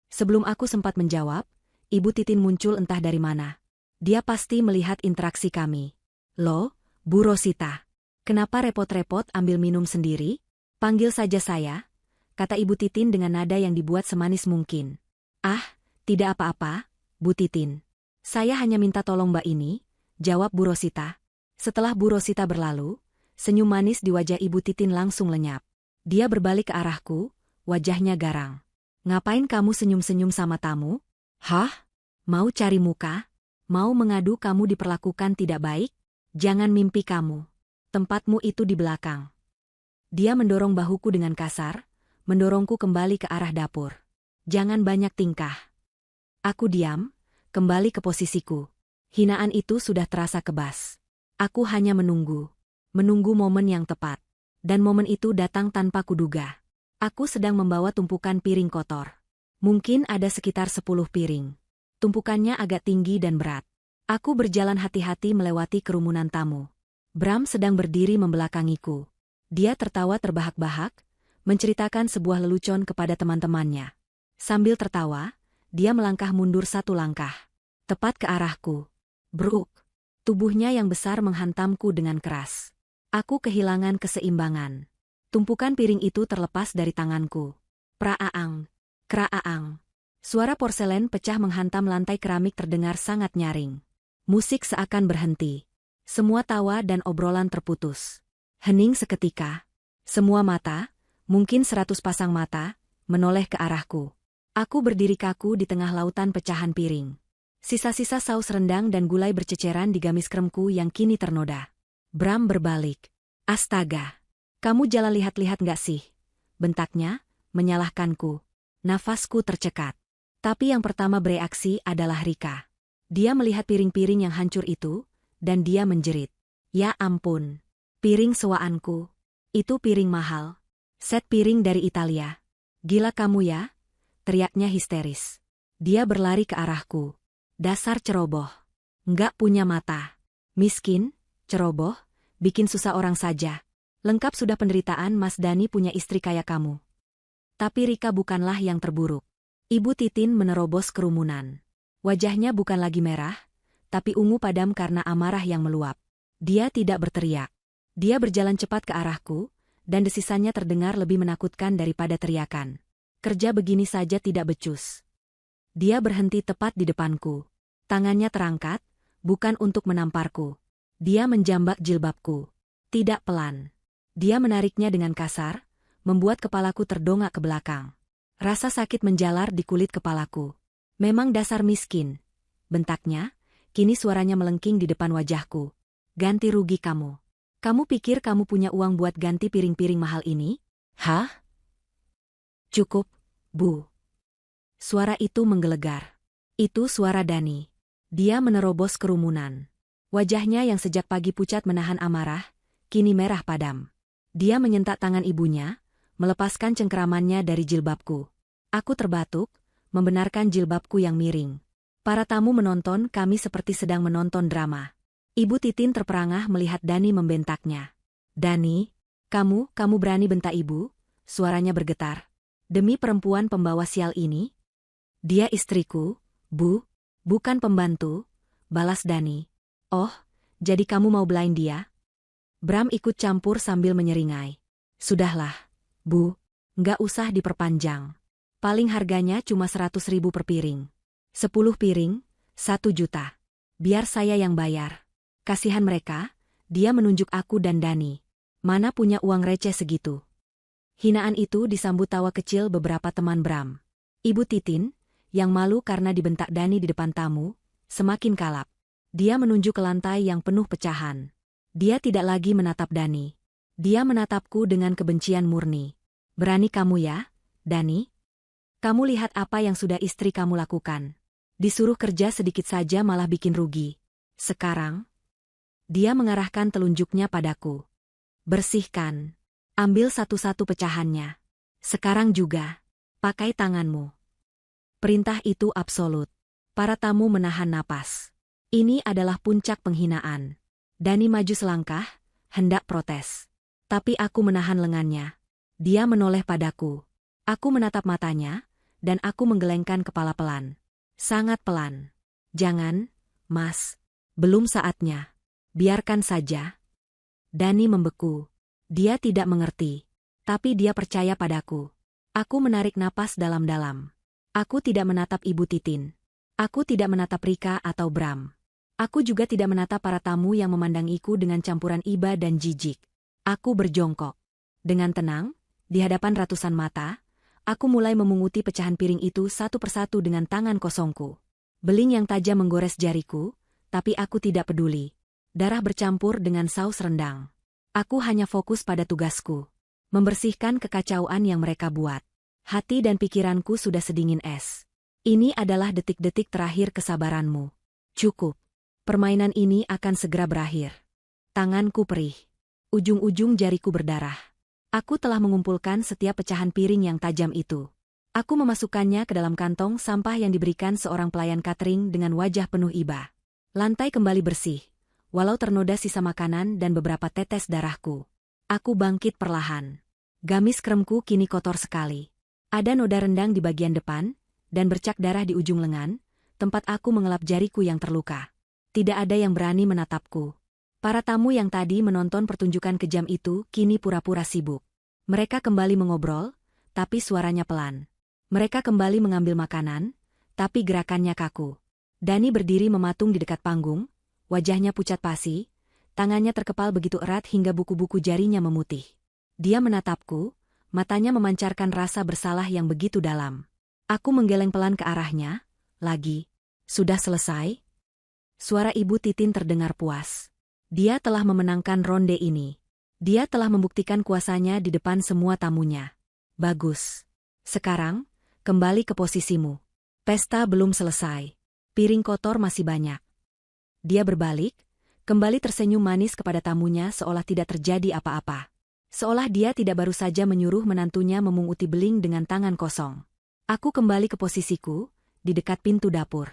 Sebelum aku sempat menjawab, Ibu Titin muncul entah dari mana. Dia pasti melihat interaksi kami. Loh, Bu Rosita. Kenapa repot-repot ambil minum sendiri? Panggil saja saya, kata Ibu Titin dengan nada yang dibuat semanis mungkin. Ah, tidak apa-apa, Bu Titin. Saya hanya minta tolong Mbak ini, jawab Bu Rosita. Setelah Bu Rosita berlalu, senyum manis di wajah Ibu Titin langsung lenyap. Dia berbalik ke arahku, wajahnya garang. Ngapain kamu senyum-senyum sama tamu? Hah? Mau cari muka? Mau mengadu kamu diperlakukan tidak baik? Jangan mimpi kamu. Tempatmu itu di belakang. Dia mendorong bahuku dengan kasar, mendorongku kembali ke arah dapur. Jangan banyak tingkah. Aku diam, kembali ke posisiku. Hinaan itu sudah terasa kebas. Aku hanya menunggu. Menunggu momen yang tepat. Dan momen itu datang tanpa kuduga. Aku sedang membawa tumpukan piring kotor. Mungkin ada sekitar 10 piring. Tumpukannya agak tinggi dan berat. Aku berjalan hati-hati melewati kerumunan tamu. Bram sedang berdiri membelakangiku. Dia tertawa terbahak-bahak, menceritakan sebuah lelucon kepada teman-temannya. Sambil tertawa, dia melangkah mundur 1 langkah. Tepat ke arahku. Bruk. Tubuhnya yang besar menghantamku dengan keras. Aku kehilangan keseimbangan. Tumpukan piring itu terlepas dari tanganku. Praaang. Kraaang. Suara porselen pecah menghantam lantai keramik terdengar sangat nyaring. Musik seakan berhenti. Semua tawa dan obrolan terputus. Hening seketika. Semua mata, mungkin 100 pasang mata, menoleh ke arahku. Aku berdiri kaku di tengah lautan pecahan piring. Sisa-sisa saus rendang dan gulai berceceran di gamis kremku yang kini ternoda. Bram berbalik. Astaga. Kamu jalan lihat-lihat nggak sih? Bentaknya, menyalahkanku. Nafasku tercekat. Tapi yang pertama bereaksi adalah Rika. Dia melihat piring-piring yang hancur itu, dan dia menjerit. Ya ampun. Piring sewaanku. Itu piring mahal. Set piring dari Italia. Gila kamu ya? Teriaknya histeris. Dia berlari ke arahku. Dasar ceroboh. Nggak punya mata. Miskin, ceroboh, bikin susah orang saja. Lengkap sudah penderitaan Mas Dani punya istri kayak kamu. Tapi Rika bukanlah yang terburuk. Ibu Titin menerobos kerumunan. Wajahnya bukan lagi merah, tapi ungu padam karena amarah yang meluap. Dia tidak berteriak. Dia berjalan cepat ke arahku, dan desisannya terdengar lebih menakutkan daripada teriakan. Kerja begini saja tidak becus. Dia berhenti tepat di depanku. Tangannya terangkat, bukan untuk menamparku. Dia menjambak jilbabku. Tidak pelan. Dia menariknya dengan kasar, membuat kepalaku terdongak ke belakang. Rasa sakit menjalar di kulit kepalaku. Memang dasar miskin. Bentaknya, kini suaranya melengking di depan wajahku. Ganti rugi kamu. Kamu pikir kamu punya uang buat ganti piring-piring mahal ini? Hah? Cukup, Bu. Suara itu menggelegar. Itu suara Dani. Dia menerobos kerumunan. Wajahnya yang sejak pagi pucat menahan amarah, kini merah padam. Dia menyentak tangan ibunya, melepaskan cengkeramannya dari jilbabku. Aku terbatuk, membenarkan jilbabku yang miring. Para tamu menonton kami seperti sedang menonton drama. Ibu Titin terperangah melihat Dani membentaknya. Dani, kamu berani bentak ibu? Suaranya bergetar. Demi perempuan pembawa sial ini? Dia istriku, Bu, bukan pembantu, balas Dani. Oh, jadi kamu mau belain dia? Bram ikut campur sambil menyeringai. Sudahlah, Bu, nggak usah diperpanjang. Paling harganya cuma 100.000 per piring. 10 piring, 1 juta. Biar saya yang bayar. Kasihan mereka, dia menunjuk aku dan Dani. Mana punya uang receh segitu? Hinaan itu disambut tawa kecil beberapa teman Bram. Ibu Titin, yang malu karena dibentak Dani di depan tamu, semakin kalap. Dia menunjuk ke lantai yang penuh pecahan. Dia tidak lagi menatap Dani. Dia menatapku dengan kebencian murni. Berani kamu ya, Dani? Kamu lihat apa yang sudah istri kamu lakukan. Disuruh kerja sedikit saja malah bikin rugi. Sekarang, dia mengarahkan telunjuknya padaku. Bersihkan. Ambil satu-satu pecahannya. Sekarang juga. Pakai tanganmu. Perintah itu absolut. Para tamu menahan napas. Ini adalah puncak penghinaan. Dani maju selangkah, hendak protes. Tapi aku menahan lengannya. Dia menoleh padaku. Aku menatap matanya, dan aku menggelengkan kepala pelan. Sangat pelan. Jangan, Mas. Belum saatnya. Biarkan saja. Dani membeku. Dia tidak mengerti. Tapi dia percaya padaku. Aku menarik napas dalam-dalam. Aku tidak menatap Ibu Titin. Aku tidak menatap Rika atau Bram. Aku juga tidak menatap para tamu yang memandangiku dengan campuran iba dan jijik. Aku berjongkok. Dengan tenang, di hadapan ratusan mata, aku mulai memunguti pecahan piring itu satu persatu dengan tangan kosongku. Beling yang tajam menggores jariku, tapi aku tidak peduli. Darah bercampur dengan saus rendang. Aku hanya fokus pada tugasku. Membersihkan kekacauan yang mereka buat. Hati dan pikiranku sudah sedingin es. Ini adalah detik-detik terakhir kesabaranmu. Cukup. Permainan ini akan segera berakhir. Tanganku perih. Ujung-ujung jariku berdarah. Aku telah mengumpulkan setiap pecahan piring yang tajam itu. Aku memasukkannya ke dalam kantong sampah yang diberikan seorang pelayan catering dengan wajah penuh iba. Lantai kembali bersih. Walau ternoda sisa makanan dan beberapa tetes darahku. Aku bangkit perlahan. Gamis kremku kini kotor sekali. Ada noda rendang di bagian depan, dan bercak darah di ujung lengan, tempat aku mengelap jariku yang terluka. Tidak ada yang berani menatapku. Para tamu yang tadi menonton pertunjukan kejam itu kini pura-pura sibuk. Mereka kembali mengobrol, tapi suaranya pelan. Mereka kembali mengambil makanan, tapi gerakannya kaku. Dani berdiri mematung di dekat panggung, wajahnya pucat pasi, tangannya terkepal begitu erat hingga buku-buku jarinya memutih. Dia menatapku, matanya memancarkan rasa bersalah yang begitu dalam. Aku menggeleng pelan ke arahnya, lagi. Sudah selesai? Suara Ibu Titin terdengar puas. Dia telah memenangkan ronde ini. Dia telah membuktikan kuasanya di depan semua tamunya. Bagus. Sekarang, kembali ke posisimu. Pesta belum selesai. Piring kotor masih banyak. Dia berbalik, kembali tersenyum manis kepada tamunya seolah tidak terjadi apa-apa. Seolah dia tidak baru saja menyuruh menantunya memunguti beling dengan tangan kosong. Aku kembali ke posisiku, di dekat pintu dapur.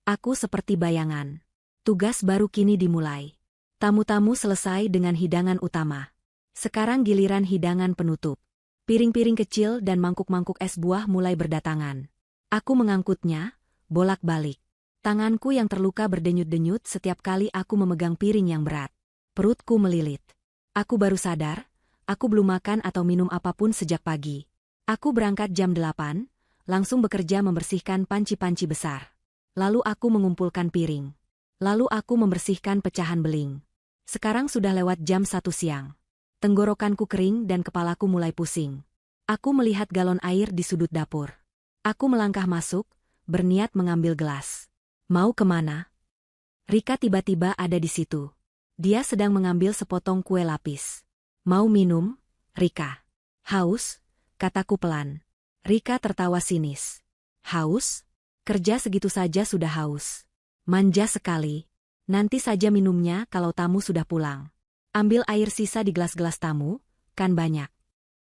Aku seperti bayangan. Tugas baru kini dimulai. Tamu-tamu selesai dengan hidangan utama. Sekarang giliran hidangan penutup. Piring-piring kecil dan mangkuk-mangkuk es buah mulai berdatangan. Aku mengangkutnya, bolak-balik. Tanganku yang terluka berdenyut-denyut setiap kali aku memegang piring yang berat. Perutku melilit. Aku baru sadar, aku belum makan atau minum apapun sejak pagi. Aku berangkat jam 8, langsung bekerja membersihkan panci-panci besar. Lalu aku mengumpulkan piring. Lalu aku membersihkan pecahan beling. Sekarang sudah lewat jam 1 siang. Tenggorokanku kering dan kepalaku mulai pusing. Aku melihat galon air di sudut dapur. Aku melangkah masuk, berniat mengambil gelas. Mau kemana? Rika tiba-tiba ada di situ. Dia sedang mengambil sepotong kue lapis. Mau minum, Rika? Haus? Kataku pelan. Rika tertawa sinis. Haus? Kerja segitu saja sudah haus. Manja sekali. Nanti saja minumnya kalau tamu sudah pulang. Ambil air sisa di gelas-gelas tamu, kan banyak.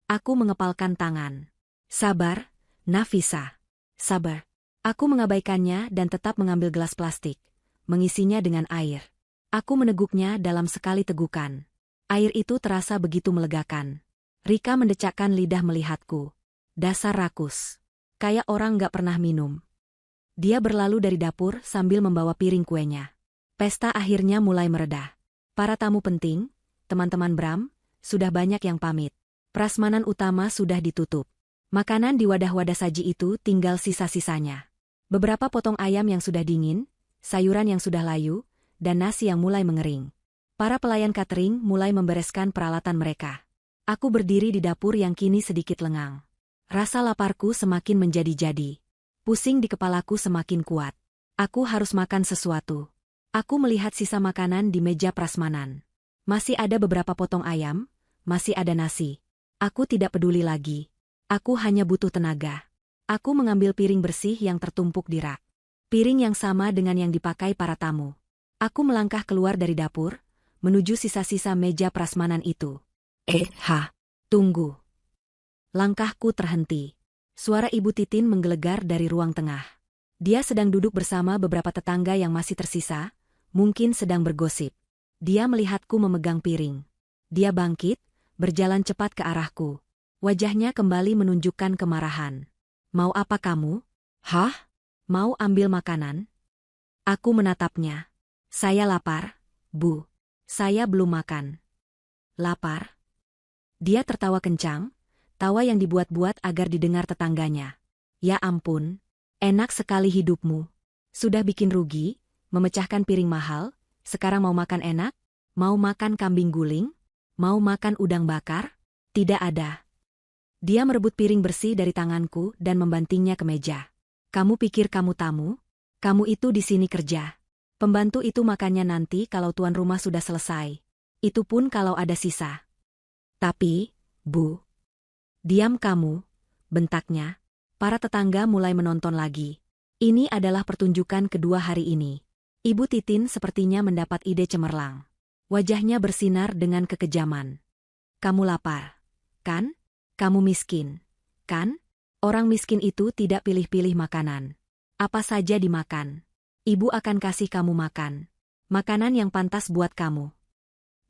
Aku mengepalkan tangan. Sabar, Nafisa. Sabar. Aku mengabaikannya dan tetap mengambil gelas plastik, mengisinya dengan air. Aku meneguknya dalam sekali tegukan. Air itu terasa begitu melegakan. Rika mendecakkan lidah melihatku. Dasar rakus. Kayak orang gak pernah minum. Dia berlalu dari dapur sambil membawa piring kuenya. Pesta akhirnya mulai mereda. Para tamu penting, teman-teman Bram, sudah banyak yang pamit. Prasmanan utama sudah ditutup. Makanan di wadah-wadah saji itu tinggal sisa-sisanya. Beberapa potong ayam yang sudah dingin, sayuran yang sudah layu, dan nasi yang mulai mengering. Para pelayan catering mulai membereskan peralatan mereka. Aku berdiri di dapur yang kini sedikit lengang. Rasa laparku semakin menjadi-jadi. Pusing di kepalaku semakin kuat. Aku harus makan sesuatu. Aku melihat sisa makanan di meja prasmanan. Masih ada beberapa potong ayam, masih ada nasi. Aku tidak peduli lagi. Aku hanya butuh tenaga. Aku mengambil piring bersih yang tertumpuk di rak. Piring yang sama dengan yang dipakai para tamu. Aku melangkah keluar dari dapur, menuju sisa-sisa meja prasmanan itu. Tunggu. Langkahku terhenti. Suara Ibu Titin menggelegar dari ruang tengah. Dia sedang duduk bersama beberapa tetangga yang masih tersisa, mungkin sedang bergosip. Dia melihatku memegang piring. Dia bangkit, berjalan cepat ke arahku. Wajahnya kembali menunjukkan kemarahan. Mau apa kamu? Hah? Mau ambil makanan? Aku menatapnya. Saya lapar, Bu. Saya belum makan. Lapar? Dia tertawa kencang, tawa yang dibuat-buat agar didengar tetangganya. Ya ampun, enak sekali hidupmu. Sudah bikin rugi, memecahkan piring mahal, sekarang mau makan enak? Mau makan kambing guling? Mau makan udang bakar? Tidak ada. Dia merebut piring bersih dari tanganku dan membantingnya ke meja. Kamu pikir kamu tamu? Kamu itu di sini kerja. Pembantu itu makannya nanti kalau tuan rumah sudah selesai. Itu pun kalau ada sisa. Tapi, Bu. Diam kamu, bentaknya. Para tetangga mulai menonton lagi. Ini adalah pertunjukan kedua hari ini. Ibu Titin sepertinya mendapat ide cemerlang. Wajahnya bersinar dengan kekejaman. Kamu lapar, kan? Kamu miskin, kan? Orang miskin itu tidak pilih-pilih makanan. Apa saja dimakan. Ibu akan kasih kamu makan. Makanan yang pantas buat kamu.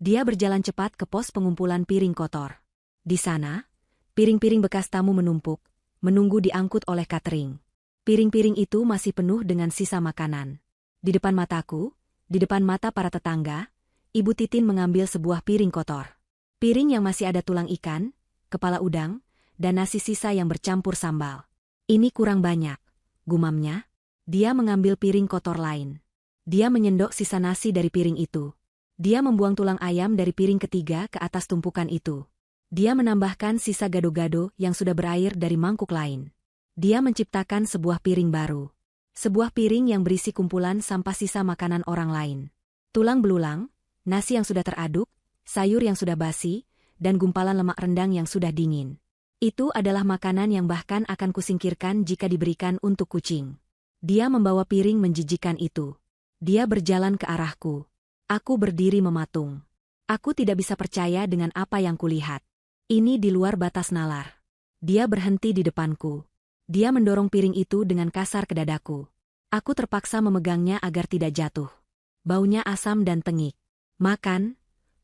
Dia berjalan cepat ke pos pengumpulan piring kotor. Di sana, piring-piring bekas tamu menumpuk, menunggu diangkut oleh catering. Piring-piring itu masih penuh dengan sisa makanan. Di depan mataku, di depan mata para tetangga, Ibu Titin mengambil sebuah piring kotor. Piring yang masih ada tulang ikan, kepala udang, dan nasi sisa yang bercampur sambal. Ini kurang banyak, gumamnya. Dia mengambil piring kotor lain. Dia menyendok sisa nasi dari piring itu. Dia membuang tulang ayam dari piring ketiga ke atas tumpukan itu. Dia menambahkan sisa gado-gado yang sudah berair dari mangkuk lain. Dia menciptakan sebuah piring baru. Sebuah piring yang berisi kumpulan sampah sisa makanan orang lain. Tulang belulang, nasi yang sudah teraduk, sayur yang sudah basi, dan gumpalan lemak rendang yang sudah dingin. Itu adalah makanan yang bahkan akan kusingkirkan jika diberikan untuk kucing. Dia membawa piring menjijikan itu. Dia berjalan ke arahku. Aku berdiri mematung. Aku tidak bisa percaya dengan apa yang kulihat. Ini di luar batas nalar. Dia berhenti di depanku. Dia mendorong piring itu dengan kasar ke dadaku. Aku terpaksa memegangnya agar tidak jatuh. Baunya asam dan tengik. Makan,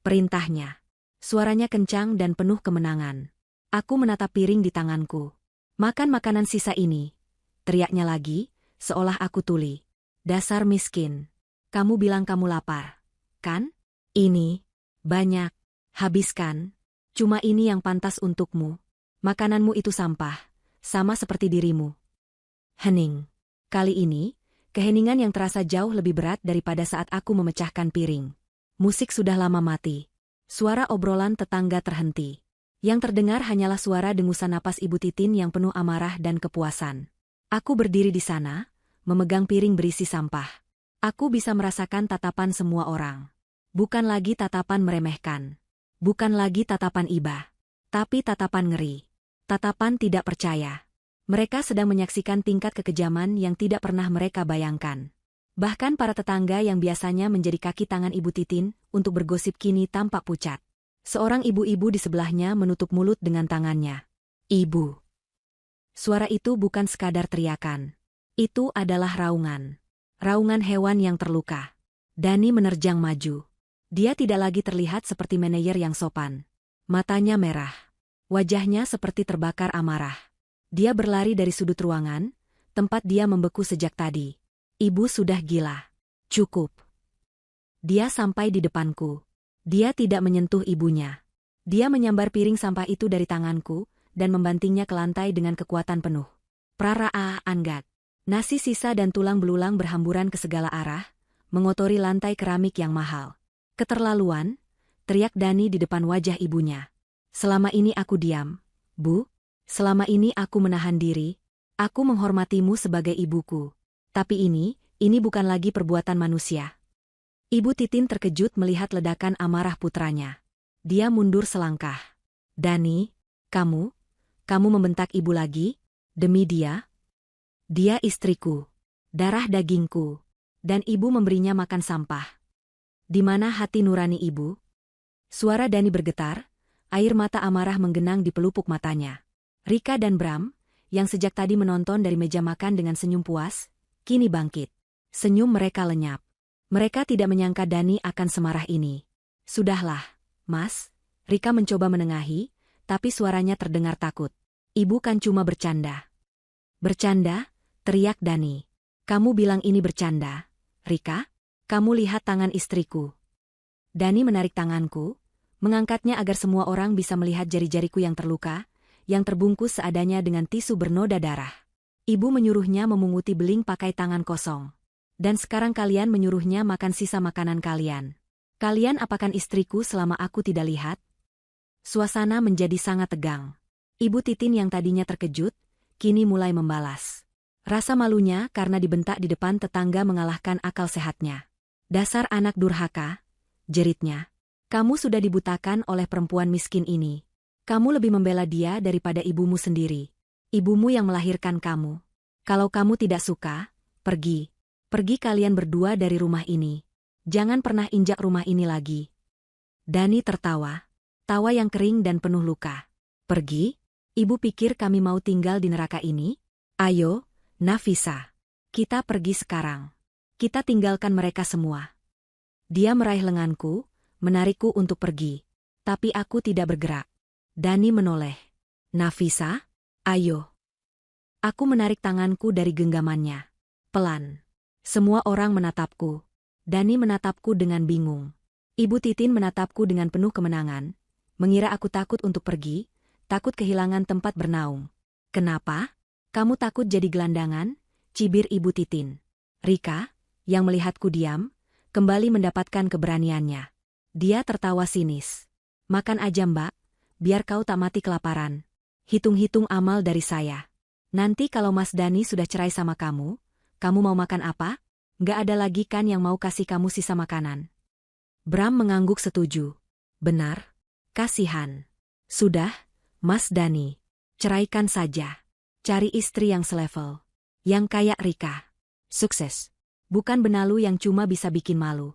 perintahnya. Suaranya kencang dan penuh kemenangan. Aku menatap piring di tanganku. Makan makanan sisa ini. Teriaknya lagi, seolah aku tuli. Dasar miskin. Kamu bilang kamu lapar, kan? Ini, banyak. Habiskan. Cuma ini yang pantas untukmu. Makananmu itu sampah, sama seperti dirimu. Hening. Kali ini, keheningan yang terasa jauh lebih berat daripada saat aku memecahkan piring. Musik sudah lama mati. Suara obrolan tetangga terhenti. Yang terdengar hanyalah suara dengusan napas Ibu Titin yang penuh amarah dan kepuasan. Aku berdiri di sana, memegang piring berisi sampah. Aku bisa merasakan tatapan semua orang. Bukan lagi tatapan meremehkan. Bukan lagi tatapan iba. Tapi tatapan ngeri. Tatapan tidak percaya. Mereka sedang menyaksikan tingkat kekejaman yang tidak pernah mereka bayangkan. Bahkan para tetangga yang biasanya menjadi kaki tangan Ibu Titin untuk bergosip kini tampak pucat. Seorang ibu-ibu di sebelahnya menutup mulut dengan tangannya. Ibu. Suara itu bukan sekadar teriakan. Itu adalah raungan. Raungan hewan yang terluka. Dani menerjang maju. Dia tidak lagi terlihat seperti manajer yang sopan. Matanya merah. Wajahnya seperti terbakar amarah. Dia berlari dari sudut ruangan, tempat dia membeku sejak tadi. Ibu sudah gila. Cukup. Dia sampai di depanku. Dia tidak menyentuh ibunya. Dia menyambar piring sampah itu dari tanganku, dan membantingnya ke lantai dengan kekuatan penuh. Praraa anggak. Nasi sisa dan tulang belulang berhamburan ke segala arah, mengotori lantai keramik yang mahal. Keterlaluan, teriak Dani di depan wajah ibunya. Selama ini aku diam, Bu. Selama ini aku menahan diri. Aku menghormatimu sebagai ibuku. Tapi ini bukan lagi perbuatan manusia. Ibu Titin terkejut melihat ledakan amarah putranya. Dia mundur selangkah. Dani, kamu membentak ibu lagi? Demi dia? Dia istriku. Darah dagingku. Dan ibu memberinya makan sampah. Di mana hati nurani ibu? Suara Dani bergetar, air mata amarah menggenang di pelupuk matanya. Rika dan Bram, yang sejak tadi menonton dari meja makan dengan senyum puas, kini bangkit. Senyum mereka lenyap. Mereka tidak menyangka Dani akan semarah ini. Sudahlah, Mas. Rika mencoba menengahi, tapi suaranya terdengar takut. Ibu kan cuma bercanda. Bercanda? Teriak Dani. Kamu bilang ini bercanda, Rika? Kamu lihat tangan istriku. Dani menarik tanganku, mengangkatnya agar semua orang bisa melihat jari-jariku yang terluka, yang terbungkus seadanya dengan tisu bernoda darah. Ibu menyuruhnya memunguti beling pakai tangan kosong. Dan sekarang kalian menyuruhnya makan sisa makanan kalian. Kalian apakan istriku selama aku tidak lihat? Suasana menjadi sangat tegang. Ibu Titin yang tadinya terkejut, kini mulai membalas. Rasa malunya karena dibentak di depan tetangga mengalahkan akal sehatnya. Dasar anak durhaka, jeritnya. Kamu sudah dibutakan oleh perempuan miskin ini. Kamu lebih membela dia daripada ibumu sendiri. Ibumu yang melahirkan kamu. Kalau kamu tidak suka, pergi. Pergi kalian berdua dari rumah ini. Jangan pernah injak rumah ini lagi. Dani tertawa. Tawa yang kering dan penuh luka. Pergi? Ibu pikir kami mau tinggal di neraka ini? Ayo, Nafisa. Kita pergi sekarang. Kita tinggalkan mereka semua. Dia meraih lenganku, menarikku untuk pergi. Tapi aku tidak bergerak. Dani menoleh. Nafisa, ayo. Aku menarik tanganku dari genggamannya. Pelan. Semua orang menatapku. Dani menatapku dengan bingung. Ibu Titin menatapku dengan penuh kemenangan, mengira aku takut untuk pergi, takut kehilangan tempat bernaung. Kenapa? Kamu takut jadi gelandangan? Cibir Ibu Titin. Rika, yang melihatku diam, kembali mendapatkan keberaniannya. Dia tertawa sinis. Makan aja Mbak, biar kau tak mati kelaparan. Hitung-hitung amal dari saya. Nanti kalau Mas Dani sudah cerai sama kamu mau makan apa? Nggak ada lagi kan yang mau kasih kamu sisa makanan. Bram mengangguk setuju. Benar. Kasihan. Sudah, Mas Dani. Ceraikan saja. Cari istri yang selevel. Yang kayak Rika. Sukses. Bukan benalu yang cuma bisa bikin malu.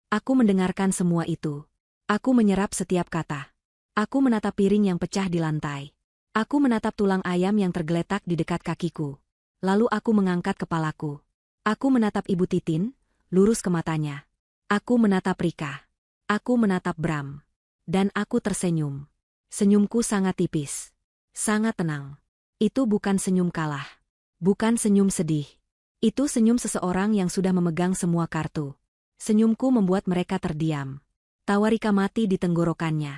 Aku mendengarkan semua itu. Aku menyerap setiap kata. Aku menatap piring yang pecah di lantai. Aku menatap tulang ayam yang tergeletak di dekat kakiku. Lalu aku mengangkat kepalaku. Aku menatap Ibu Titin, lurus ke matanya. Aku menatap Rika. Aku menatap Bram. Dan aku tersenyum. Senyumku sangat tipis. Sangat tenang. Itu bukan senyum kalah. Bukan senyum sedih. Itu senyum seseorang yang sudah memegang semua kartu. Senyumku membuat mereka terdiam. Tawa Rika mati di tenggorokannya.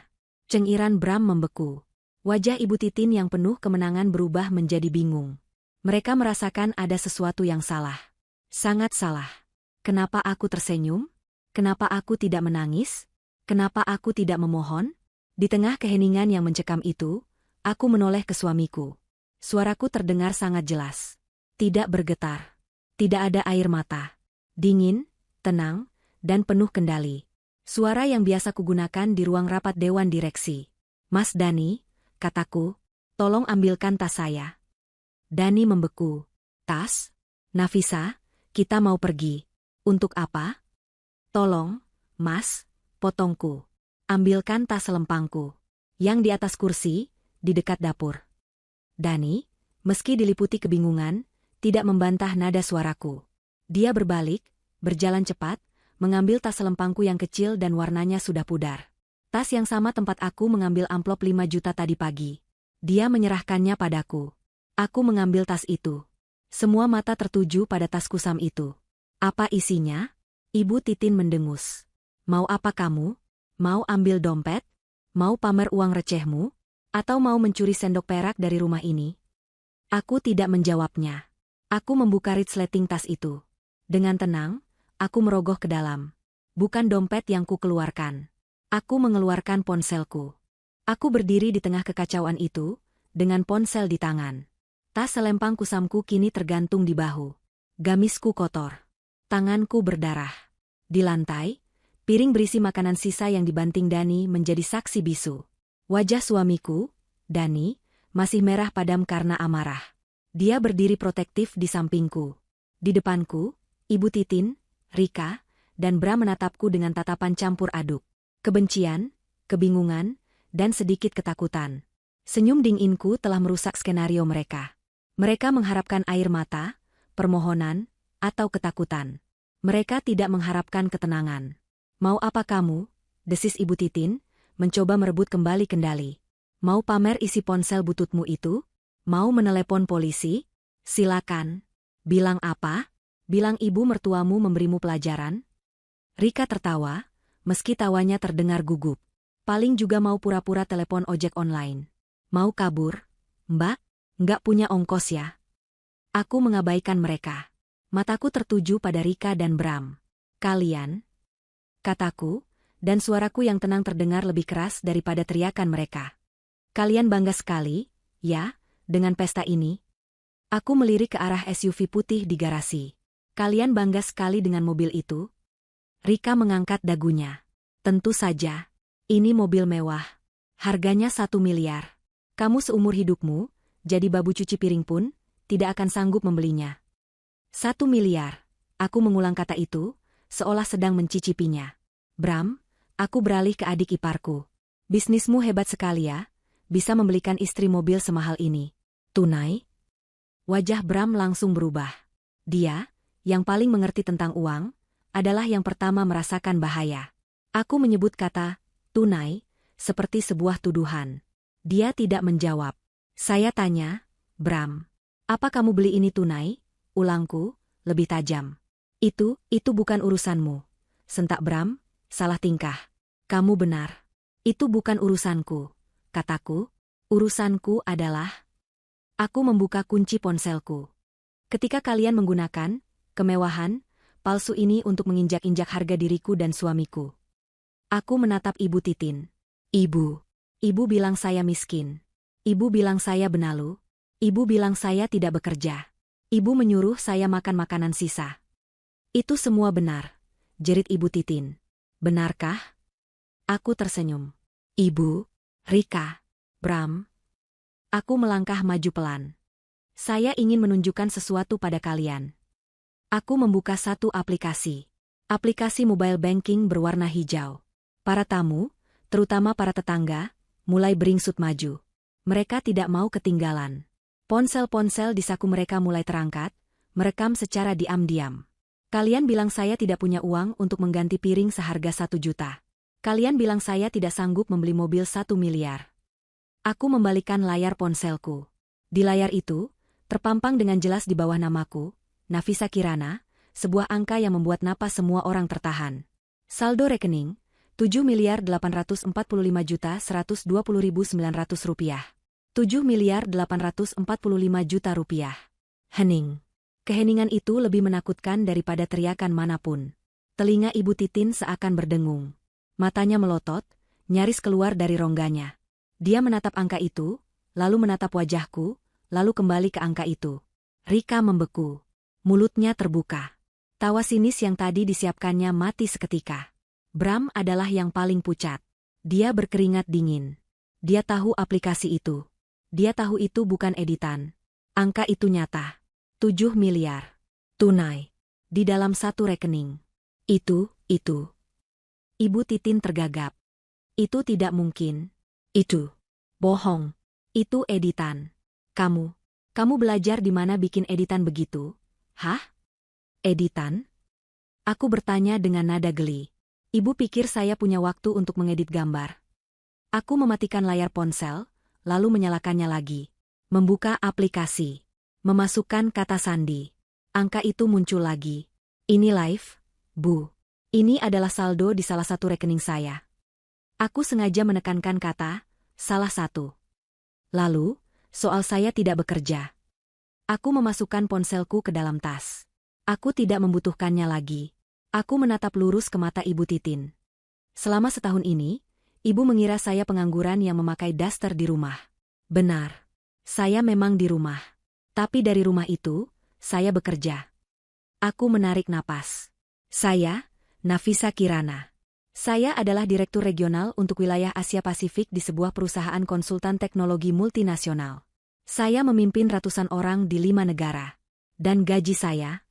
Cengiran Bram membeku. Wajah Ibu Titin yang penuh kemenangan berubah menjadi bingung. Mereka merasakan ada sesuatu yang salah. Sangat salah. Kenapa aku tersenyum? Kenapa aku tidak menangis? Kenapa aku tidak memohon? Di tengah keheningan yang mencekam itu, aku menoleh ke suamiku. Suaraku terdengar sangat jelas. Tidak bergetar. Tidak ada air mata. Dingin, tenang, dan penuh kendali. Suara yang biasa kugunakan di ruang rapat Dewan Direksi. Mas Dani, kataku, tolong ambilkan tas saya. Dani membeku. Tas? Nafisa, kita mau pergi. Untuk apa? Tolong, Mas, potongku. Ambilkan tas selempangku. Yang di atas kursi, di dekat dapur. Dani, meski diliputi kebingungan, tidak membantah nada suaraku. Dia berbalik, berjalan cepat, mengambil tas selempangku yang kecil dan warnanya sudah pudar. Tas yang sama tempat aku mengambil amplop 5 juta tadi pagi. Dia menyerahkannya padaku. Aku mengambil tas itu. Semua mata tertuju pada tas kusam itu. Apa isinya? Ibu Titin mendengus. Mau apa kamu? Mau ambil dompet? Mau pamer uang recehmu? Atau mau mencuri sendok perak dari rumah ini? Aku tidak menjawabnya. Aku membuka resleting tas itu. Dengan tenang, aku merogoh ke dalam. Bukan dompet yang ku keluarkan. Aku mengeluarkan ponselku. Aku berdiri di tengah kekacauan itu, dengan ponsel di tangan. Tas selempang kusamku kini tergantung di bahu. Gamisku kotor. Tanganku berdarah. Di lantai, piring berisi makanan sisa yang dibanting Dani menjadi saksi bisu. Wajah suamiku, Dani, masih merah padam karena amarah. Dia berdiri protektif di sampingku. Di depanku, Ibu Titin, Rika, dan Bram menatapku dengan tatapan campur aduk. Kebencian, kebingungan, dan sedikit ketakutan. Senyum dinginku telah merusak skenario mereka. Mereka mengharapkan air mata, permohonan, atau ketakutan. Mereka tidak mengharapkan ketenangan. Mau apa kamu? Desis Ibu Titin, mencoba merebut kembali kendali. Mau pamer isi ponsel bututmu itu? Mau menelepon polisi? Silakan. Bilang apa? Bilang ibu mertuamu memberimu pelajaran? Rika tertawa, meski tawanya terdengar gugup. Paling juga mau pura-pura telepon ojek online. Mau kabur? Mbak? Nggak punya ongkos ya? Aku mengabaikan mereka. Mataku tertuju pada Rika dan Bram. Kalian? Kataku, dan suaraku yang tenang terdengar lebih keras daripada teriakan mereka. Kalian bangga sekali, ya, dengan pesta ini? Aku melirik ke arah SUV putih di garasi. Kalian bangga sekali dengan mobil itu? Rika mengangkat dagunya. Tentu saja. Ini mobil mewah. Harganya 1 miliar. Kamu seumur hidupmu, jadi babu cuci piring pun, tidak akan sanggup membelinya. 1 miliar. Aku mengulang kata itu, seolah sedang mencicipinya. Bram, aku beralih ke adik iparku. Bisnismu hebat sekali ya, bisa membelikan istri mobil semahal ini. Tunai? Wajah Bram langsung berubah. Dia, yang paling mengerti tentang uang, adalah yang pertama merasakan bahaya. Aku menyebut kata, tunai, seperti sebuah tuduhan. Dia tidak menjawab. Saya tanya, Bram, apa kamu beli ini tunai? Ulangku, lebih tajam. Itu bukan urusanmu. Sentak Bram, salah tingkah. Kamu benar. Itu bukan urusanku. Kataku, urusanku adalah... Aku membuka kunci ponselku. Ketika kalian menggunakan kemewahan palsu ini untuk menginjak-injak harga diriku dan suamiku. Aku menatap Ibu Titin. Ibu bilang saya miskin. Ibu bilang saya benalu. Ibu bilang saya tidak bekerja. Ibu menyuruh saya makan makanan sisa. Itu semua benar, jerit Ibu Titin. Benarkah? Aku tersenyum. Ibu, Rika, Bram. Aku melangkah maju pelan. Saya ingin menunjukkan sesuatu pada kalian. Aku membuka satu aplikasi. Aplikasi mobile banking berwarna hijau. Para tamu, terutama para tetangga, mulai beringsut maju. Mereka tidak mau ketinggalan. Ponsel-ponsel di saku mereka mulai terangkat, merekam secara diam-diam. Kalian bilang saya tidak punya uang untuk mengganti piring seharga 1 juta. Kalian bilang saya tidak sanggup membeli mobil 1 miliar. Aku membalikkan layar ponselku. Di layar itu, terpampang dengan jelas di bawah namaku, Nafisa Kirana, sebuah angka yang membuat napas semua orang tertahan. Saldo rekening, 7.845.120.900 rupiah. 7.845 juta rupiah. Hening. Keheningan itu lebih menakutkan daripada teriakan manapun. Telinga Ibu Titin seakan berdengung. Matanya melotot, nyaris keluar dari rongganya. Dia menatap angka itu, lalu menatap wajahku, lalu kembali ke angka itu. Rika membeku. Mulutnya terbuka. Tawa sinis yang tadi disiapkannya mati seketika. Bram adalah yang paling pucat. Dia berkeringat dingin. Dia tahu aplikasi itu. Dia tahu itu bukan editan. Angka itu nyata. 7 miliar. Tunai. Di dalam satu rekening. Itu. Ibu Titin tergagap. Itu tidak mungkin. Itu. Bohong. Itu editan. Kamu belajar di mana bikin editan begitu? Hah? Editan? Aku bertanya dengan nada geli. Ibu pikir saya punya waktu untuk mengedit gambar. Aku mematikan layar ponsel, lalu menyalakannya lagi. Membuka aplikasi. Memasukkan kata sandi. Angka itu muncul lagi. Ini live, Bu. Ini adalah saldo di salah satu rekening saya. Aku sengaja menekankan kata, salah satu. Lalu, soal saya tidak bekerja. Aku memasukkan ponselku ke dalam tas. Aku tidak membutuhkannya lagi. Aku menatap lurus ke mata Ibu Titin. Selama setahun ini, Ibu mengira saya pengangguran yang memakai daster di rumah. Benar. Saya memang di rumah. Tapi dari rumah itu, saya bekerja. Aku menarik napas. Saya, Nafisa Kirana. Saya adalah Direktur Regional untuk wilayah Asia Pasifik di sebuah perusahaan konsultan teknologi multinasional. Saya memimpin ratusan orang di 5 negara. Dan gaji saya?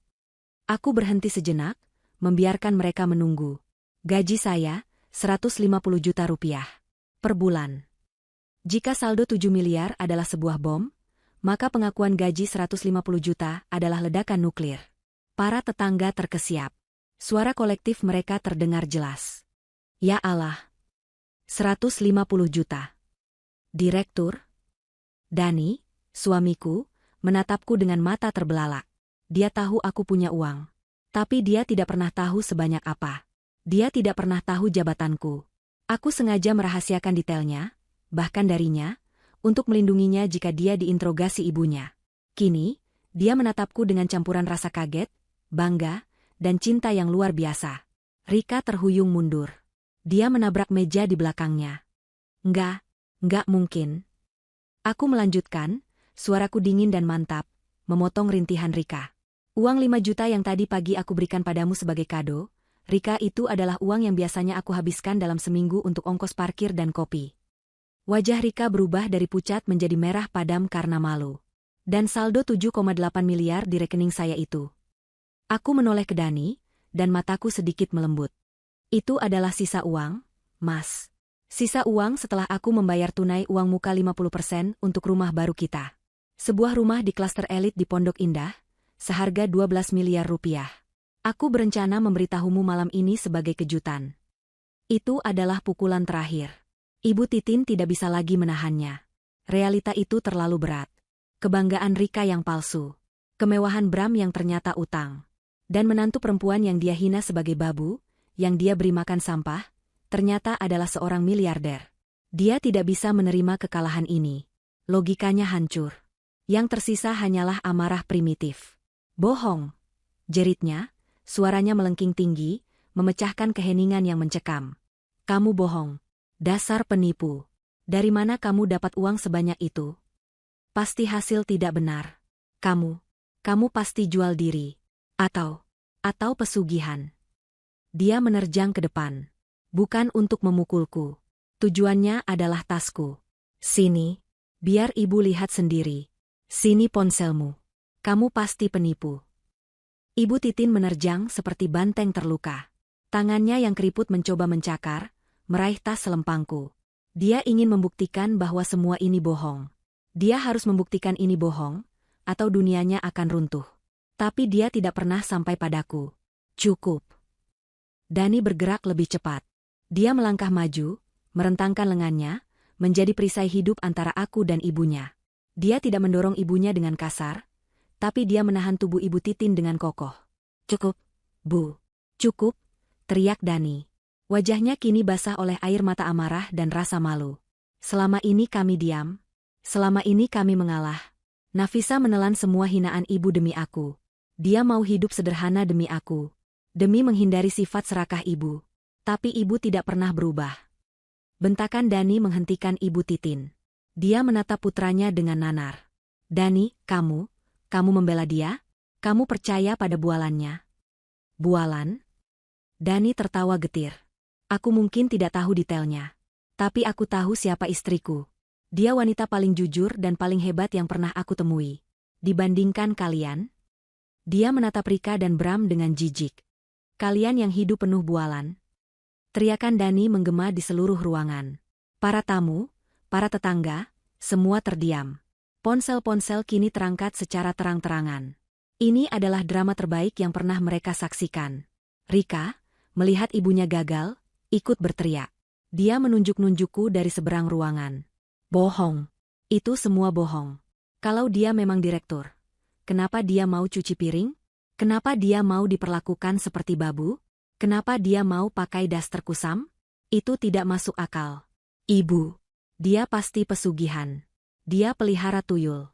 Aku berhenti sejenak, membiarkan mereka menunggu. Gaji saya, 150 juta rupiah. Per bulan. Jika saldo 7 miliar adalah sebuah bom, maka pengakuan gaji 150 juta adalah ledakan nuklir. Para tetangga terkesiap. Suara kolektif mereka terdengar jelas. Ya Allah. 150 juta. Direktur? Dani, suamiku, menatapku dengan mata terbelalak. Dia tahu aku punya uang. Tapi dia tidak pernah tahu sebanyak apa. Dia tidak pernah tahu jabatanku. Aku sengaja merahasiakan detailnya, bahkan darinya, untuk melindunginya jika dia diinterogasi ibunya. Kini, dia menatapku dengan campuran rasa kaget, bangga, dan cinta yang luar biasa. Rika terhuyung mundur. Dia menabrak meja di belakangnya. Enggak mungkin. Aku melanjutkan, suaraku dingin dan mantap, memotong rintihan Rika. Uang 5 juta yang tadi pagi aku berikan padamu sebagai kado, Rika, itu adalah uang yang biasanya aku habiskan dalam seminggu untuk ongkos parkir dan kopi. Wajah Rika berubah dari pucat menjadi merah padam karena malu. Dan saldo 7,8 miliar di rekening saya itu. Aku menoleh ke Dani, dan mataku sedikit melembut. Itu adalah sisa uang, Mas. Sisa uang setelah aku membayar tunai uang muka 50% untuk rumah baru kita. Sebuah rumah di klaster elit di Pondok Indah, seharga 12 miliar rupiah. Aku berencana memberitahumu malam ini sebagai kejutan. Itu adalah pukulan terakhir. Ibu Titin tidak bisa lagi menahannya. Realita itu terlalu berat. Kebanggaan Rika yang palsu. Kemewahan Bram yang ternyata utang. Dan menantu perempuan yang dia hina sebagai babu, yang dia beri makan sampah, ternyata adalah seorang miliarder. Dia tidak bisa menerima kekalahan ini. Logikanya hancur. Yang tersisa hanyalah amarah primitif. Bohong, jeritnya, suaranya melengking tinggi, memecahkan keheningan yang mencekam. Kamu bohong. Dasar penipu. Dari mana kamu dapat uang sebanyak itu? Pasti hasil tidak benar. Kamu pasti jual diri. Atau pesugihan. Dia menerjang ke depan. Bukan untuk memukulku. Tujuannya adalah tasku. Sini, biar ibu lihat sendiri. Sini ponselmu. Kamu pasti penipu. Ibu Titin menerjang seperti banteng terluka. Tangannya yang keriput mencoba mencakar, meraih tas selempangku. Dia ingin membuktikan bahwa semua ini bohong. Dia harus membuktikan ini bohong, atau dunianya akan runtuh. Tapi dia tidak pernah sampai padaku. Cukup. Dani bergerak lebih cepat. Dia melangkah maju, merentangkan lengannya, menjadi perisai hidup antara aku dan ibunya. Dia tidak mendorong ibunya dengan kasar, tapi dia menahan tubuh Ibu Titin dengan kokoh. Cukup, Bu. Cukup, teriak Dani. Wajahnya kini basah oleh air mata amarah dan rasa malu. Selama ini kami diam. Selama ini kami mengalah. Nafisa menelan semua hinaan ibu demi aku. Dia mau hidup sederhana demi aku. Demi menghindari sifat serakah ibu. Tapi ibu tidak pernah berubah. Bentakan Dani menghentikan Ibu Titin. Dia menatap putranya dengan nanar. Dani, kamu membela dia? Kamu percaya pada bualannya? Bualan? Dani tertawa getir. Aku mungkin tidak tahu detailnya. Tapi aku tahu siapa istriku. Dia wanita paling jujur dan paling hebat yang pernah aku temui. Dibandingkan kalian? Dia menatap Rika dan Bram dengan jijik. Kalian yang hidup penuh bualan. Teriakan Dani menggema di seluruh ruangan. Para tamu, para tetangga, semua terdiam. Ponsel-ponsel kini terangkat secara terang-terangan. Ini adalah drama terbaik yang pernah mereka saksikan. Rika, melihat ibunya gagal, ikut berteriak. Dia menunjuk-nunjukku dari seberang ruangan. Bohong. Itu semua bohong. Kalau dia memang direktur, kenapa dia mau cuci piring? Kenapa dia mau diperlakukan seperti babu? Kenapa dia mau pakai daster kusam? Itu tidak masuk akal. Ibu. Dia pasti pesugihan. Dia pelihara tuyul.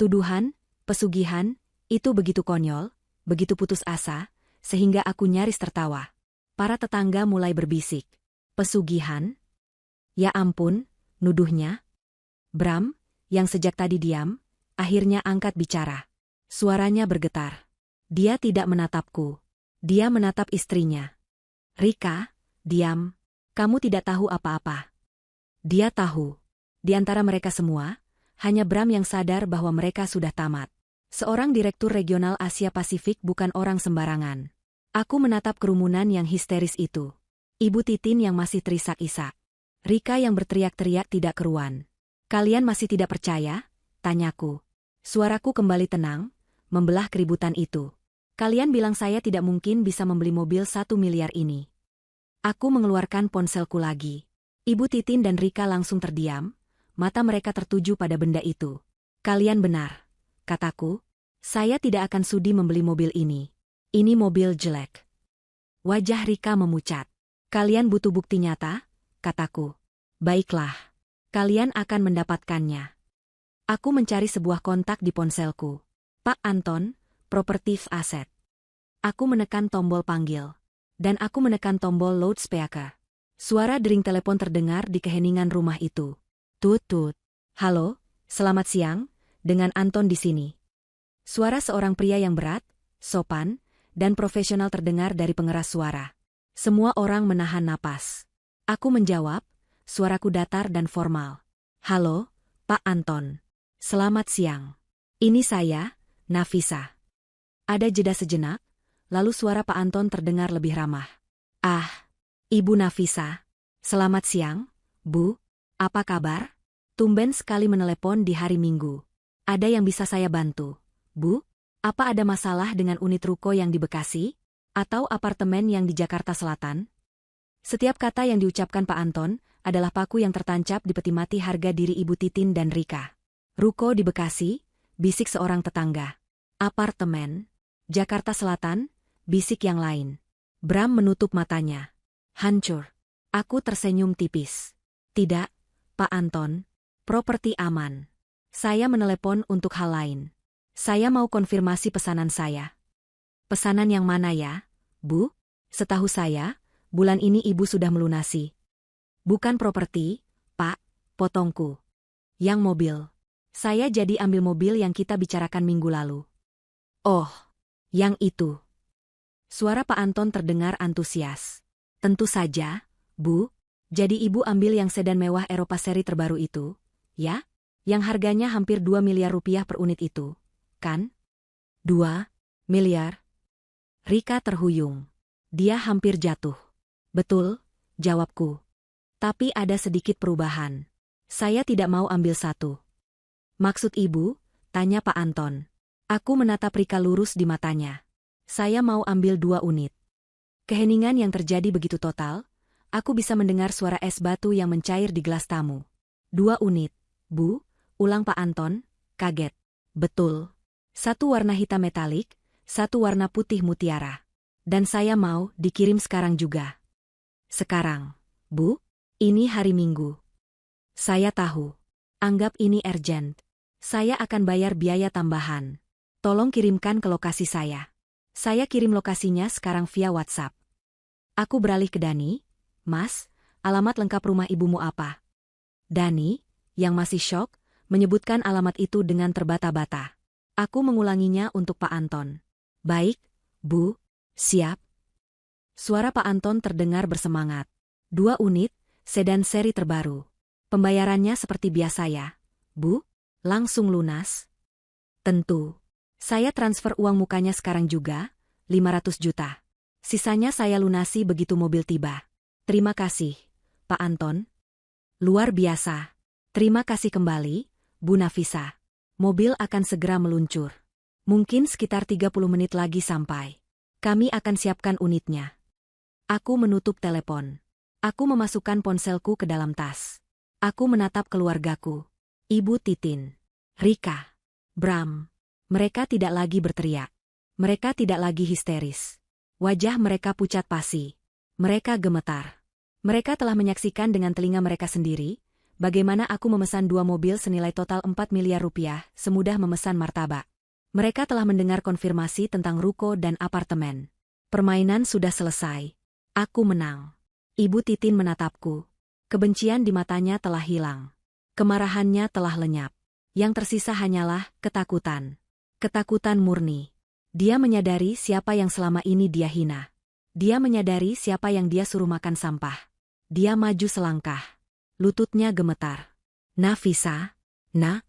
Tuduhan, pesugihan, itu begitu konyol, begitu putus asa, sehingga aku nyaris tertawa. Para tetangga mulai berbisik. Pesugihan? Ya ampun, nuduhnya. Bram, yang sejak tadi diam, akhirnya angkat bicara. Suaranya bergetar. Dia tidak menatapku. Dia menatap istrinya. Rika, diam. Kamu tidak tahu apa-apa. Dia tahu. Di antara mereka semua, hanya Bram yang sadar bahwa mereka sudah tamat. Seorang direktur regional Asia Pasifik bukan orang sembarangan. Aku menatap kerumunan yang histeris itu. Ibu Titin yang masih terisak-isak. Rika yang berteriak-teriak tidak keruan. Kalian masih tidak percaya? Tanyaku. Suaraku kembali tenang, membelah keributan itu. Kalian bilang saya tidak mungkin bisa membeli mobil 1 miliar ini. Aku mengeluarkan ponselku lagi. Ibu Titin dan Rika langsung terdiam, mata mereka tertuju pada benda itu. Kalian benar. Kataku, saya tidak akan sudi membeli mobil ini. Ini mobil jelek. Wajah Rika memucat. Kalian butuh bukti nyata? Kataku. Baiklah. Kalian akan mendapatkannya. Aku mencari sebuah kontak di ponselku. Pak Anton, Properties Asset. Aku menekan tombol panggil. Dan aku menekan tombol loudspeaker. Suara dering telepon terdengar di keheningan rumah itu. Tut-tut. Halo, selamat siang. Dengan Anton di sini. Suara seorang pria yang berat, sopan, dan profesional terdengar dari pengeras suara. Semua orang menahan napas. Aku menjawab, suaraku datar dan formal. Halo, Pak Anton. Selamat siang. Ini saya, Nafisa. Ada jeda sejenak, lalu suara Pak Anton terdengar lebih ramah. Ah, Ibu Nafisa. Selamat siang, Bu. Apa kabar? Tumben sekali menelepon di hari Minggu. Ada yang bisa saya bantu, Bu? Apa ada masalah dengan unit ruko yang di Bekasi? Atau apartemen yang di Jakarta Selatan? Setiap kata yang diucapkan Pak Anton adalah paku yang tertancap di peti mati harga diri Ibu Titin dan Rika. Ruko di Bekasi, bisik seorang tetangga. Apartemen, Jakarta Selatan, bisik yang lain. Bram menutup matanya. Hancur. Aku tersenyum tipis. Tidak, Pak Anton. Properti aman. Saya menelepon untuk hal lain. Saya mau konfirmasi pesanan saya. Pesanan yang mana ya, Bu? Setahu saya, bulan ini Ibu sudah melunasi. Bukan properti, Pak, potongku. Yang mobil. Saya jadi ambil mobil yang kita bicarakan minggu lalu. Oh, yang itu. Suara Pak Anton terdengar antusias. Tentu saja, Bu. Jadi Ibu ambil yang sedan mewah Eropa seri terbaru itu, ya? Yang harganya hampir 2 miliar rupiah per unit itu, kan? 2 miliar? Rika terhuyung. Dia hampir jatuh. Betul, jawabku. Tapi ada sedikit perubahan. Saya tidak mau ambil satu. Maksud Ibu? Tanya Pak Anton. Aku menatap Rika lurus di matanya. Saya mau ambil 2 unit. Keheningan yang terjadi begitu total, aku bisa mendengar suara es batu yang mencair di gelas tamu. 2 unit, Bu? Ulang Pak Anton, kaget. Betul. 1 warna hitam metalik, 1 warna putih mutiara. Dan saya mau dikirim sekarang juga. Sekarang, Bu? Ini hari Minggu. Saya tahu. Anggap ini urgent. Saya akan bayar biaya tambahan. Tolong kirimkan ke lokasi saya. Saya kirim lokasinya sekarang via WhatsApp. Aku beralih ke Dani. Mas, alamat lengkap rumah ibumu apa? Dani, yang masih syok, menyebutkan alamat itu dengan terbata-bata. Aku mengulanginya untuk Pak Anton. Baik, Bu, siap. Suara Pak Anton terdengar bersemangat. 2 unit, sedan seri terbaru. Pembayarannya seperti biasa ya, Bu? Langsung lunas? Tentu. Saya transfer uang mukanya sekarang juga, 500 juta. Sisanya saya lunasi begitu mobil tiba. Terima kasih, Pak Anton. Luar biasa. Terima kasih kembali, Bu Nafisa. Mobil akan segera meluncur. Mungkin sekitar 30 menit lagi sampai. Kami akan siapkan unitnya. Aku menutup telepon. Aku memasukkan ponselku ke dalam tas. Aku menatap keluargaku. Ibu Titin, Rika, Bram. Mereka tidak lagi berteriak. Mereka tidak lagi histeris. Wajah mereka pucat pasi. Mereka gemetar. Mereka telah menyaksikan dengan telinga mereka sendiri, bagaimana aku memesan 2 mobil senilai total 4 miliar rupiah, semudah memesan martabak. Mereka telah mendengar konfirmasi tentang ruko dan apartemen. Permainan sudah selesai. Aku menang. Ibu Titin menatapku. Kebencian di matanya telah hilang. Kemarahannya telah lenyap. Yang tersisa hanyalah ketakutan. Ketakutan murni. Dia menyadari siapa yang selama ini dia hina. Dia menyadari siapa yang dia suruh makan sampah. Dia maju selangkah. Lututnya gemetar. Nafisa, Nak.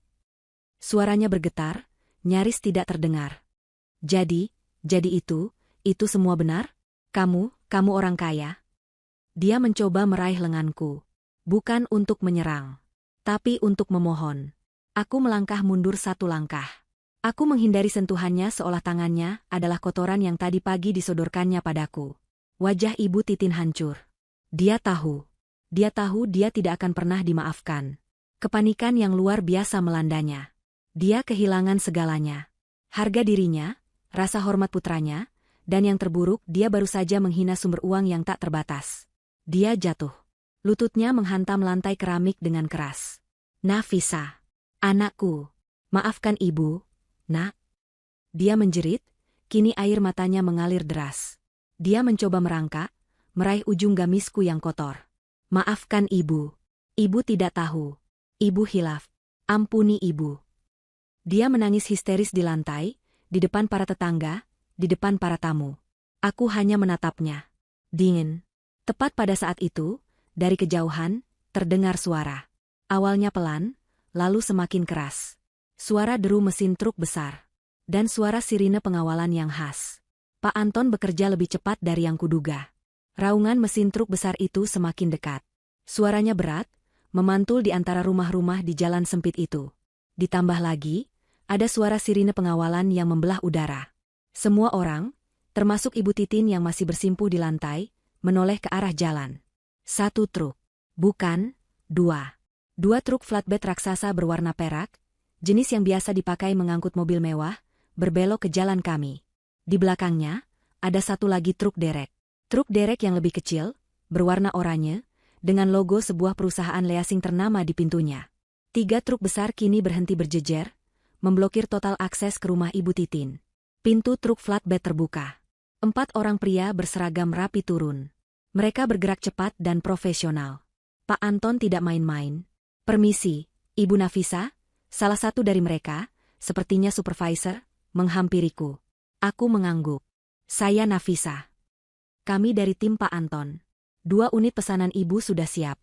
Suaranya bergetar, nyaris tidak terdengar. Jadi itu semua benar? Kamu orang kaya? Dia mencoba meraih lenganku. Bukan untuk menyerang, tapi untuk memohon. Aku melangkah mundur 1 langkah. Aku menghindari sentuhannya seolah tangannya adalah kotoran yang tadi pagi disodorkannya padaku. Wajah Ibu Titin hancur. Dia tahu dia tidak akan pernah dimaafkan. Kepanikan yang luar biasa melandanya. Dia kehilangan segalanya. Harga dirinya, rasa hormat putranya, dan yang terburuk dia baru saja menghina sumber uang yang tak terbatas. Dia jatuh. Lututnya menghantam lantai keramik dengan keras. Nafisa, anakku, maafkan ibu, Nak. Dia menjerit, kini air matanya mengalir deras. Dia mencoba merangkak, meraih ujung gamisku yang kotor. Maafkan ibu. Ibu tidak tahu. Ibu hilaf. Ampuni ibu. Dia menangis histeris di lantai, di depan para tetangga, di depan para tamu. Aku hanya menatapnya. Dingin. Tepat pada saat itu, dari kejauhan, terdengar suara. Awalnya pelan, lalu semakin keras. Suara deru mesin truk besar. Dan suara sirine pengawalan yang khas. Pak Anton bekerja lebih cepat dari yang kuduga. Raungan mesin truk besar itu semakin dekat. Suaranya berat, memantul di antara rumah-rumah di jalan sempit itu. Ditambah lagi, ada suara sirine pengawalan yang membelah udara. Semua orang, termasuk Ibu Titin yang masih bersimpuh di lantai, menoleh ke arah jalan. 1 truk. Bukan, 2. 2 truk flatbed raksasa berwarna perak, jenis yang biasa dipakai mengangkut mobil mewah, berbelok ke jalan kami. Di belakangnya, ada 1 lagi truk derek. Truk derek yang lebih kecil, berwarna oranye, dengan logo sebuah perusahaan leasing ternama di pintunya. 3 truk besar kini berhenti berjejer, memblokir total akses ke rumah Ibu Titin. Pintu truk flatbed terbuka. 4 orang pria berseragam rapi turun. Mereka bergerak cepat dan profesional. Pak Anton tidak main-main. Permisi, Ibu Nafisa, salah satu dari mereka, sepertinya supervisor, menghampiriku. Aku mengangguk. Saya Nafisa. Kami dari tim Pak Anton. 2 unit pesanan ibu sudah siap.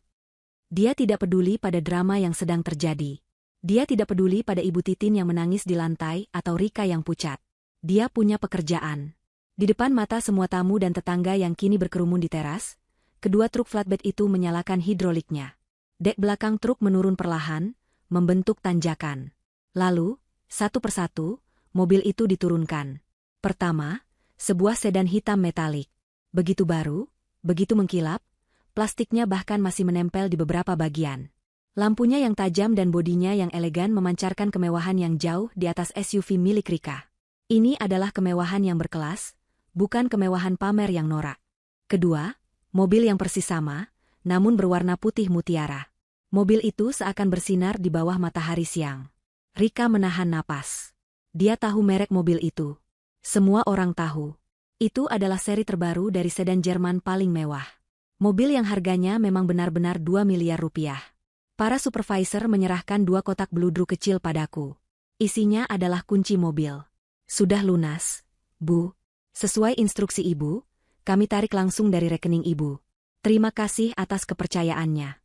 Dia tidak peduli pada drama yang sedang terjadi. Dia tidak peduli pada Ibu Titin yang menangis di lantai atau Rika yang pucat. Dia punya pekerjaan. Di depan mata semua tamu dan tetangga yang kini berkerumun di teras, kedua truk flatbed itu menyalakan hidroliknya. Dek belakang truk menurun perlahan, membentuk tanjakan. Lalu, satu persatu, mobil itu diturunkan. Pertama, sebuah sedan hitam metalik. Begitu baru, begitu mengkilap, plastiknya bahkan masih menempel di beberapa bagian. Lampunya yang tajam dan bodinya yang elegan memancarkan kemewahan yang jauh di atas SUV milik Rika. Ini adalah kemewahan yang berkelas, bukan kemewahan pamer yang norak. Kedua, mobil yang persis sama, namun berwarna putih mutiara. Mobil itu seakan bersinar di bawah matahari siang. Rika menahan napas. Dia tahu merek mobil itu. Semua orang tahu. Itu adalah seri terbaru dari sedan Jerman paling mewah. Mobil yang harganya memang benar-benar 2 miliar rupiah. Para supervisor menyerahkan 2 kotak beludru kecil padaku. Isinya adalah kunci mobil. Sudah lunas, Bu. Sesuai instruksi Ibu, kami tarik langsung dari rekening Ibu. Terima kasih atas kepercayaannya.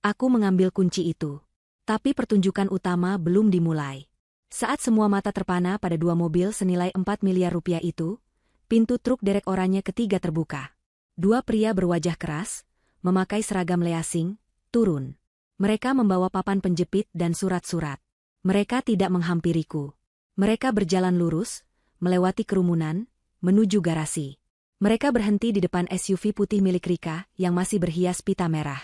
Aku mengambil kunci itu. Tapi pertunjukan utama belum dimulai. Saat semua mata terpana pada dua mobil senilai 4 miliar rupiah itu, pintu truk derek oranye ketiga terbuka. Dua pria berwajah keras, memakai seragam leasing, turun. Mereka membawa papan penjepit dan surat-surat. Mereka tidak menghampiriku. Mereka berjalan lurus, melewati kerumunan, menuju garasi. Mereka berhenti di depan SUV putih milik Rika yang masih berhias pita merah.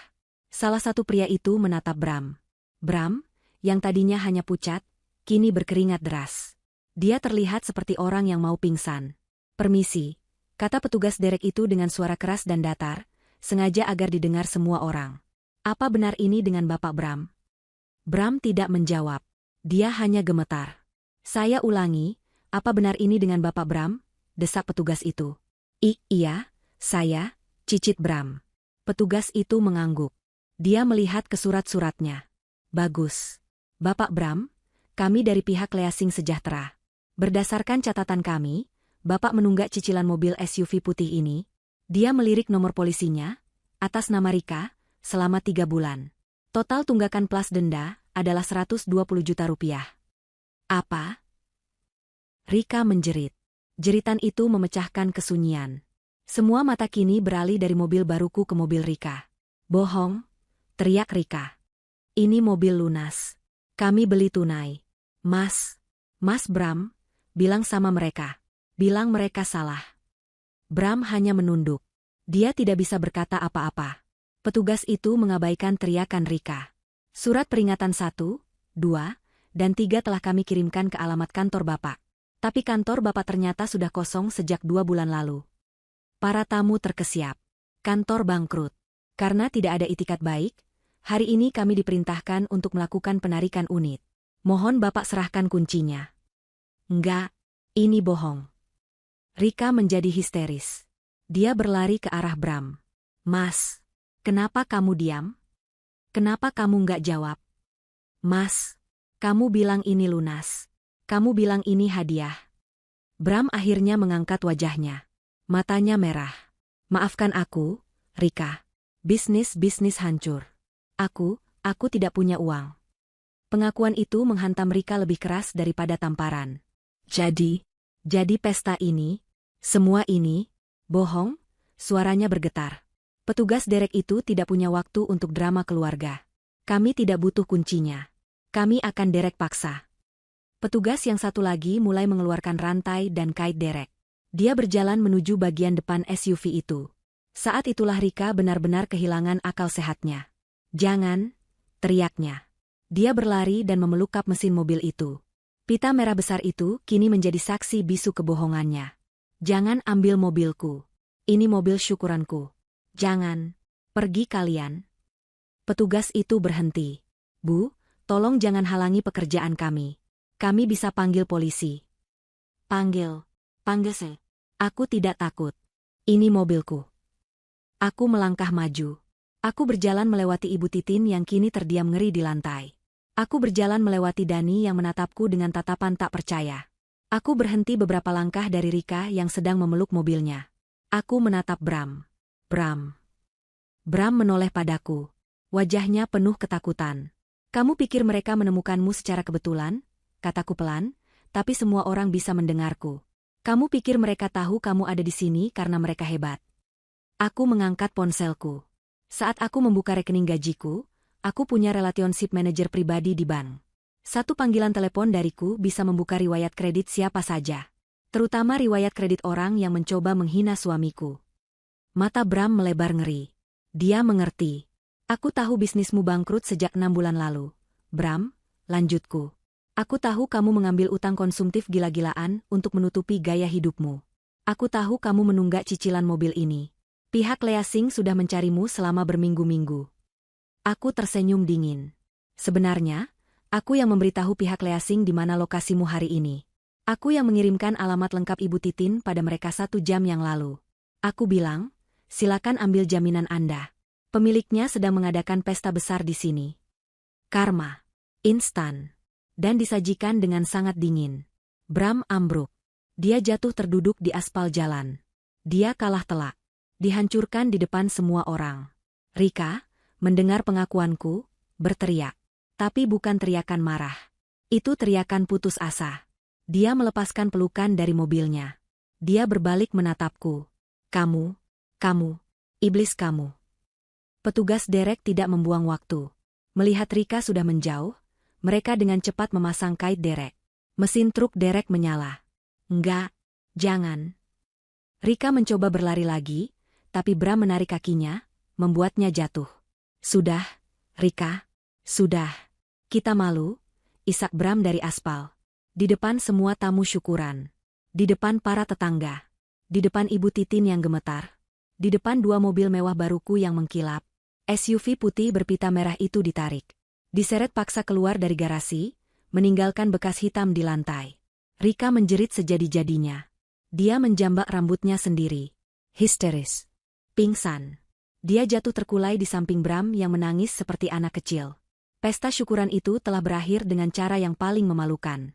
Salah satu pria itu menatap Bram. Bram, yang tadinya hanya pucat, kini berkeringat deras. Dia terlihat seperti orang yang mau pingsan. "Permisi," kata petugas derek itu dengan suara keras dan datar, sengaja agar didengar semua orang. "Apa benar ini dengan Bapak Bram?" Bram tidak menjawab. Dia hanya gemetar. "Saya ulangi, apa benar ini dengan Bapak Bram?" desak petugas itu. Iya, saya," cicit Bram. Petugas itu mengangguk. Dia melihat ke surat-suratnya. "Bagus. Bapak Bram, kami dari pihak Leasing Sejahtera. Berdasarkan catatan kami, Bapak menunggak cicilan mobil SUV putih ini." Dia melirik nomor polisinya, atas nama Rika, selama 3 bulan. Total tunggakan plus denda adalah 120 juta rupiah. "Apa?" Rika menjerit. Jeritan itu memecahkan kesunyian. Semua mata kini beralih dari mobil baruku ke mobil Rika. "Bohong," teriak Rika. "Ini mobil lunas. Kami beli tunai." Mas Bram, bilang sama mereka. Bilang mereka salah." Bram hanya menunduk. Dia tidak bisa berkata apa-apa. Petugas itu mengabaikan teriakan Rika. "Surat peringatan 1, 2, dan 3 telah kami kirimkan ke alamat kantor Bapak. Tapi kantor Bapak ternyata sudah kosong sejak 2 bulan lalu." Para tamu terkesiap. Kantor bangkrut. Karena tidak ada itikat baik, hari ini kami diperintahkan untuk melakukan penarikan unit. Mohon Bapak serahkan kuncinya." "Enggak, ini bohong." Rika menjadi histeris. Dia berlari ke arah Bram. "Mas, kenapa kamu diam? Kenapa kamu nggak jawab? Mas, kamu bilang ini lunas. Kamu bilang ini hadiah." Bram akhirnya mengangkat wajahnya. Matanya merah. "Maafkan aku, Rika. Bisnis hancur. Aku tidak punya uang." Pengakuan itu menghantam Rika lebih keras daripada tamparan. Jadi pesta ini, semua ini, bohong?" Suaranya bergetar. Petugas derek itu tidak punya waktu untuk drama keluarga. "Kami tidak butuh kuncinya. Kami akan derek paksa." Petugas yang satu lagi mulai mengeluarkan rantai dan kait derek. Dia berjalan menuju bagian depan SUV itu. Saat itulah Rika benar-benar kehilangan akal sehatnya. "Jangan!" teriaknya. Dia berlari dan memeluk kap mesin mobil itu. Pita merah besar itu kini menjadi saksi bisu kebohongannya. "Jangan ambil mobilku. Ini mobil syukuranku. Jangan. Pergi kalian." Petugas itu berhenti. "Bu, tolong jangan halangi pekerjaan kami. Kami bisa panggil polisi." Panggil saya." "Aku tidak takut. Ini mobilku." Aku melangkah maju. Aku berjalan melewati Ibu Titin yang kini terdiam ngeri di lantai. Aku berjalan melewati Dani yang menatapku dengan tatapan tak percaya. Aku berhenti beberapa langkah dari Rika yang sedang memeluk mobilnya. Aku menatap Bram. Bram menoleh padaku. Wajahnya penuh ketakutan. "Kamu pikir mereka menemukanmu secara kebetulan?" kataku pelan, tapi semua orang bisa mendengarku. "Kamu pikir mereka tahu kamu ada di sini karena mereka hebat?" Aku mengangkat ponselku. Saat aku membuka rekening gajiku, aku punya relationship manager pribadi di bank. Satu panggilan telepon dariku bisa membuka riwayat kredit siapa saja. Terutama riwayat kredit orang yang mencoba menghina suamiku. Mata Bram melebar ngeri. Dia mengerti. "Aku tahu bisnismu bangkrut sejak 6 bulan lalu. Bram," lanjutku. "Aku tahu kamu mengambil utang konsumtif gila-gilaan untuk menutupi gaya hidupmu. Aku tahu kamu menunggak cicilan mobil ini. Pihak Leasing sudah mencarimu selama berminggu-minggu." Aku tersenyum dingin. "Sebenarnya, aku yang memberitahu pihak Leasing di mana lokasimu hari ini. Aku yang mengirimkan alamat lengkap Ibu Titin pada mereka 1 jam yang lalu. Aku bilang, silakan ambil jaminan Anda. Pemiliknya sedang mengadakan pesta besar di sini. Karma. Instan. Dan disajikan dengan sangat dingin." Bram ambruk. Dia jatuh terduduk di aspal jalan. Dia kalah telak. Dihancurkan di depan semua orang. Rika, mendengar pengakuanku, berteriak. Tapi bukan teriakan marah. Itu teriakan putus asa. Dia melepaskan pelukan dari mobilnya. Dia berbalik menatapku. Kamu, iblis kamu. Petugas derek tidak membuang waktu. Melihat Rika sudah menjauh, mereka dengan cepat memasang kait derek. Mesin truk derek menyala. Enggak, jangan. Rika mencoba berlari lagi, tapi Bram menarik kakinya, membuatnya jatuh. Sudah, Rika, sudah. Kita malu, isak Bram dari aspal. Di depan semua tamu syukuran. Di depan para tetangga. Di depan Ibu Titin yang gemetar. Di depan 2 mobil mewah baruku yang mengkilap. SUV putih berpita merah itu ditarik. Diseret paksa keluar dari garasi, meninggalkan bekas hitam di lantai. Rika menjerit sejadi-jadinya. Dia menjambak rambutnya sendiri. Histeris. Pingsan. Dia jatuh terkulai di samping Bram yang menangis seperti anak kecil. Pesta syukuran itu telah berakhir dengan cara yang paling memalukan.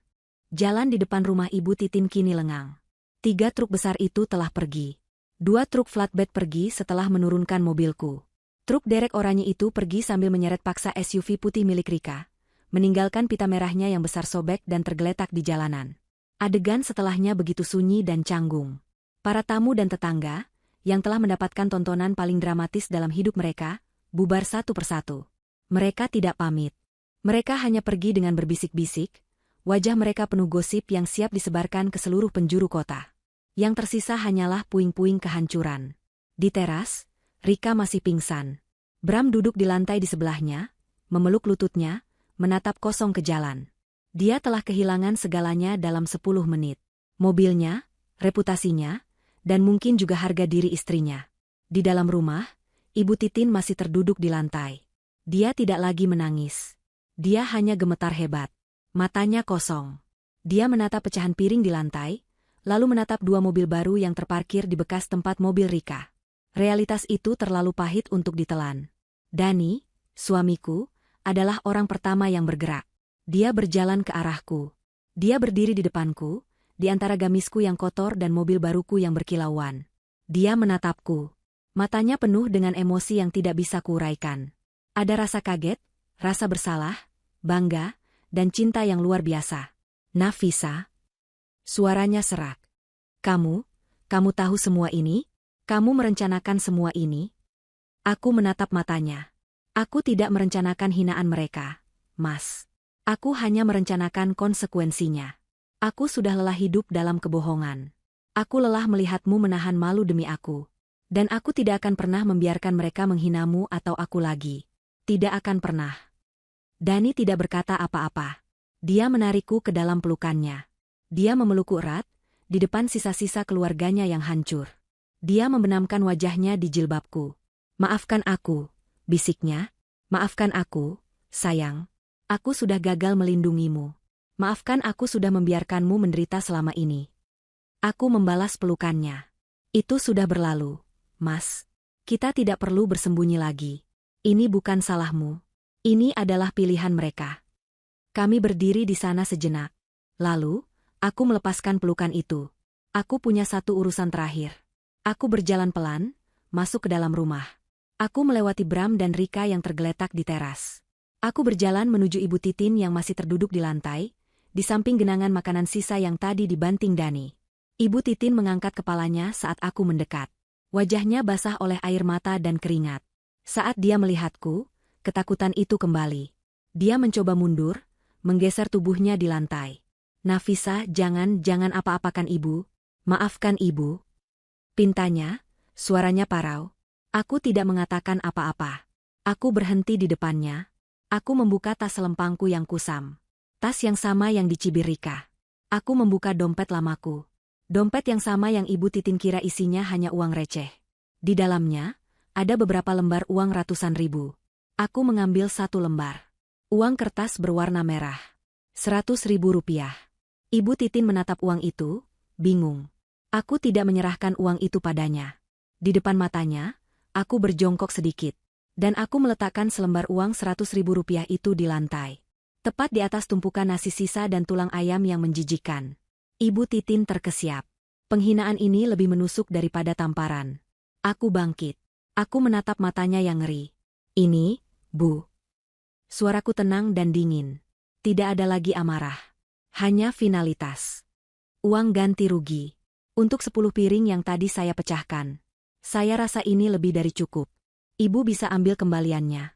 Jalan di depan rumah Ibu Titin kini lengang. 3 truk besar itu telah pergi. 2 truk flatbed pergi setelah menurunkan mobilku. Truk derek oranye itu pergi sambil menyeret paksa SUV putih milik Rika, meninggalkan pita merahnya yang besar sobek dan tergeletak di jalanan. Adegan setelahnya begitu sunyi dan canggung. Para tamu dan tetangga, yang telah mendapatkan tontonan paling dramatis dalam hidup mereka, bubar satu persatu. Mereka tidak pamit. Mereka hanya pergi dengan berbisik-bisik, wajah mereka penuh gosip yang siap disebarkan ke seluruh penjuru kota. Yang tersisa hanyalah puing-puing kehancuran. Di teras, Rika masih pingsan. Bram duduk di lantai di sebelahnya, memeluk lututnya, menatap kosong ke jalan. Dia telah kehilangan segalanya dalam 10 menit. Mobilnya, reputasinya, dan mungkin juga harga diri istrinya. Di dalam rumah, Ibu Titin masih terduduk di lantai. Dia tidak lagi menangis. Dia hanya gemetar hebat. Matanya kosong. Dia menatap pecahan piring di lantai, lalu menatap 2 mobil baru yang terparkir di bekas tempat mobil Rika. Realitas itu terlalu pahit untuk ditelan. Dani, suamiku, adalah orang pertama yang bergerak. Dia berjalan ke arahku. Dia berdiri di depanku, di antara gamisku yang kotor dan mobil baruku yang berkilauan. Dia menatapku. Matanya penuh dengan emosi yang tidak bisa kuuraikan. Ada rasa kaget, rasa bersalah, bangga, dan cinta yang luar biasa. Nafisa. Suaranya serak. Kamu tahu semua ini? Kamu merencanakan semua ini? Aku menatap matanya. Aku tidak merencanakan hinaan mereka, Mas. Aku hanya merencanakan konsekuensinya. Aku sudah lelah hidup dalam kebohongan. Aku lelah melihatmu menahan malu demi aku. Dan aku tidak akan pernah membiarkan mereka menghinamu atau aku lagi. Tidak akan pernah. Dani tidak berkata apa-apa. Dia menarikku ke dalam pelukannya. Dia memelukku erat, di depan sisa-sisa keluarganya yang hancur. Dia membenamkan wajahnya di jilbabku. Maafkan aku, bisiknya. Maafkan aku, sayang. Aku sudah gagal melindungimu. Maafkan aku sudah membiarkanmu menderita selama ini. Aku membalas pelukannya. Itu sudah berlalu, Mas. Kita tidak perlu bersembunyi lagi. Ini bukan salahmu. Ini adalah pilihan mereka. Kami berdiri di sana sejenak. Lalu, aku melepaskan pelukan itu. Aku punya satu urusan terakhir. Aku berjalan pelan, masuk ke dalam rumah. Aku melewati Bram dan Rika yang tergeletak di teras. Aku berjalan menuju Ibu Titin yang masih terduduk di lantai, di samping genangan makanan sisa yang tadi dibanting Dani. Ibu Titin mengangkat kepalanya saat aku mendekat. Wajahnya basah oleh air mata dan keringat. Saat dia melihatku, ketakutan itu kembali. Dia mencoba mundur, menggeser tubuhnya di lantai. Nafisa, jangan apa-apakan ibu. Maafkan ibu. Pintanya, suaranya parau. Aku tidak mengatakan apa-apa. Aku berhenti di depannya. Aku membuka tas selempangku yang kusam. Tas yang sama yang dicibir Rika. Aku membuka dompet lamaku. Dompet yang sama yang Ibu Titin kira isinya hanya uang receh. Di dalamnya, ada beberapa lembar uang ratusan ribu. Aku mengambil satu lembar. Uang kertas berwarna merah. 100.000 rupiah. Ibu Titin menatap uang itu, bingung. Aku tidak menyerahkan uang itu padanya. Di depan matanya, aku berjongkok sedikit. Dan aku meletakkan selembar uang 100.000 rupiah itu di lantai. Tepat di atas tumpukan nasi sisa dan tulang ayam yang menjijikan. Ibu Titin terkesiap. Penghinaan ini lebih menusuk daripada tamparan. Aku bangkit. Aku menatap matanya yang ngeri. Ini, Bu. Suaraku tenang dan dingin. Tidak ada lagi amarah. Hanya finalitas. Uang ganti rugi. Untuk 10 piring yang tadi saya pecahkan. Saya rasa ini lebih dari cukup. Ibu bisa ambil kembaliannya.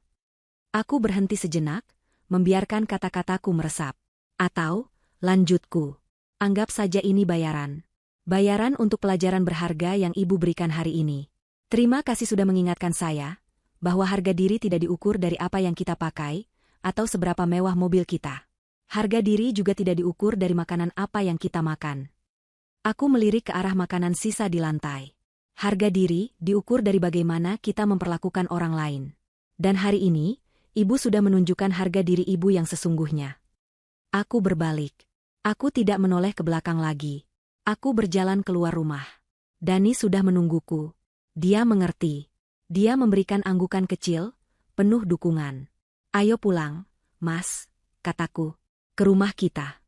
Aku berhenti sejenak, membiarkan kata-kataku meresap. Atau, lanjutku. Anggap saja ini bayaran. Bayaran untuk pelajaran berharga yang ibu berikan hari ini. Terima kasih sudah mengingatkan saya, bahwa harga diri tidak diukur dari apa yang kita pakai, atau seberapa mewah mobil kita. Harga diri juga tidak diukur dari makanan apa yang kita makan. Aku melirik ke arah makanan sisa di lantai. Harga diri diukur dari bagaimana kita memperlakukan orang lain. Dan hari ini, ibu sudah menunjukkan harga diri ibu yang sesungguhnya. Aku berbalik. Aku tidak menoleh ke belakang lagi. Aku berjalan keluar rumah. Dani sudah menungguku. Dia mengerti. Dia memberikan anggukan kecil, penuh dukungan. Ayo pulang, Mas, kataku. Ke rumah kita.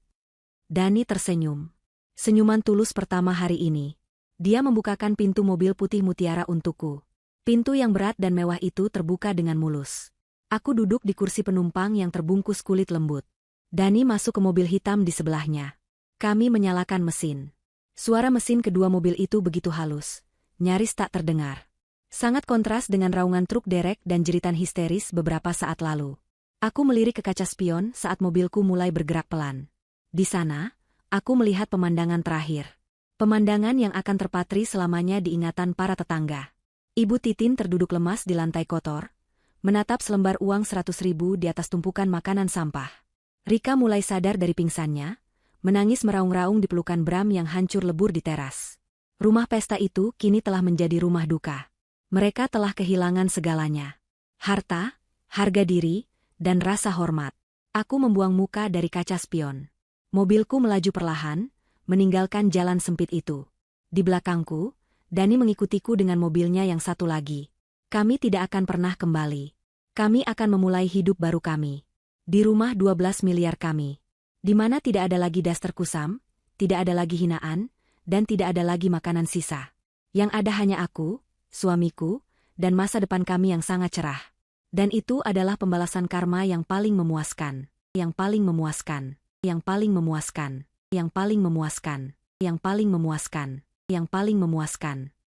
Dani tersenyum. Senyuman tulus pertama hari ini. Dia membukakan pintu mobil putih mutiara untukku. Pintu yang berat dan mewah itu terbuka dengan mulus. Aku duduk di kursi penumpang yang terbungkus kulit lembut. Dani masuk ke mobil hitam di sebelahnya. Kami menyalakan mesin. Suara mesin kedua mobil itu begitu halus, nyaris tak terdengar. Sangat kontras dengan raungan truk derek dan jeritan histeris beberapa saat lalu. Aku melirik ke kaca spion saat mobilku mulai bergerak pelan. Di sana, aku melihat pemandangan terakhir. Pemandangan yang akan terpatri selamanya di ingatan para tetangga. Ibu Titin terduduk lemas di lantai kotor, menatap selembar uang 100.000 di atas tumpukan makanan sampah. Rika mulai sadar dari pingsannya, menangis meraung-raung di pelukan Bram yang hancur lebur di teras. Rumah pesta itu kini telah menjadi rumah duka. Mereka telah kehilangan segalanya. Harta, harga diri, dan rasa hormat. Aku membuang muka dari kaca spion. Mobilku melaju perlahan, meninggalkan jalan sempit itu. Di belakangku, Dani mengikutiku dengan mobilnya yang satu lagi. Kami tidak akan pernah kembali. Kami akan memulai hidup baru kami. Di rumah 12 miliar kami. Di mana tidak ada lagi daster kusam, tidak ada lagi hinaan, dan tidak ada lagi makanan sisa. Yang ada hanya aku, suamiku, dan masa depan kami yang sangat cerah. Dan itu adalah pembalasan karma yang paling memuaskan. Yang paling memuaskan. Yang paling memuaskan. Yang paling memuaskan, yang paling memuaskan, yang paling memuaskan.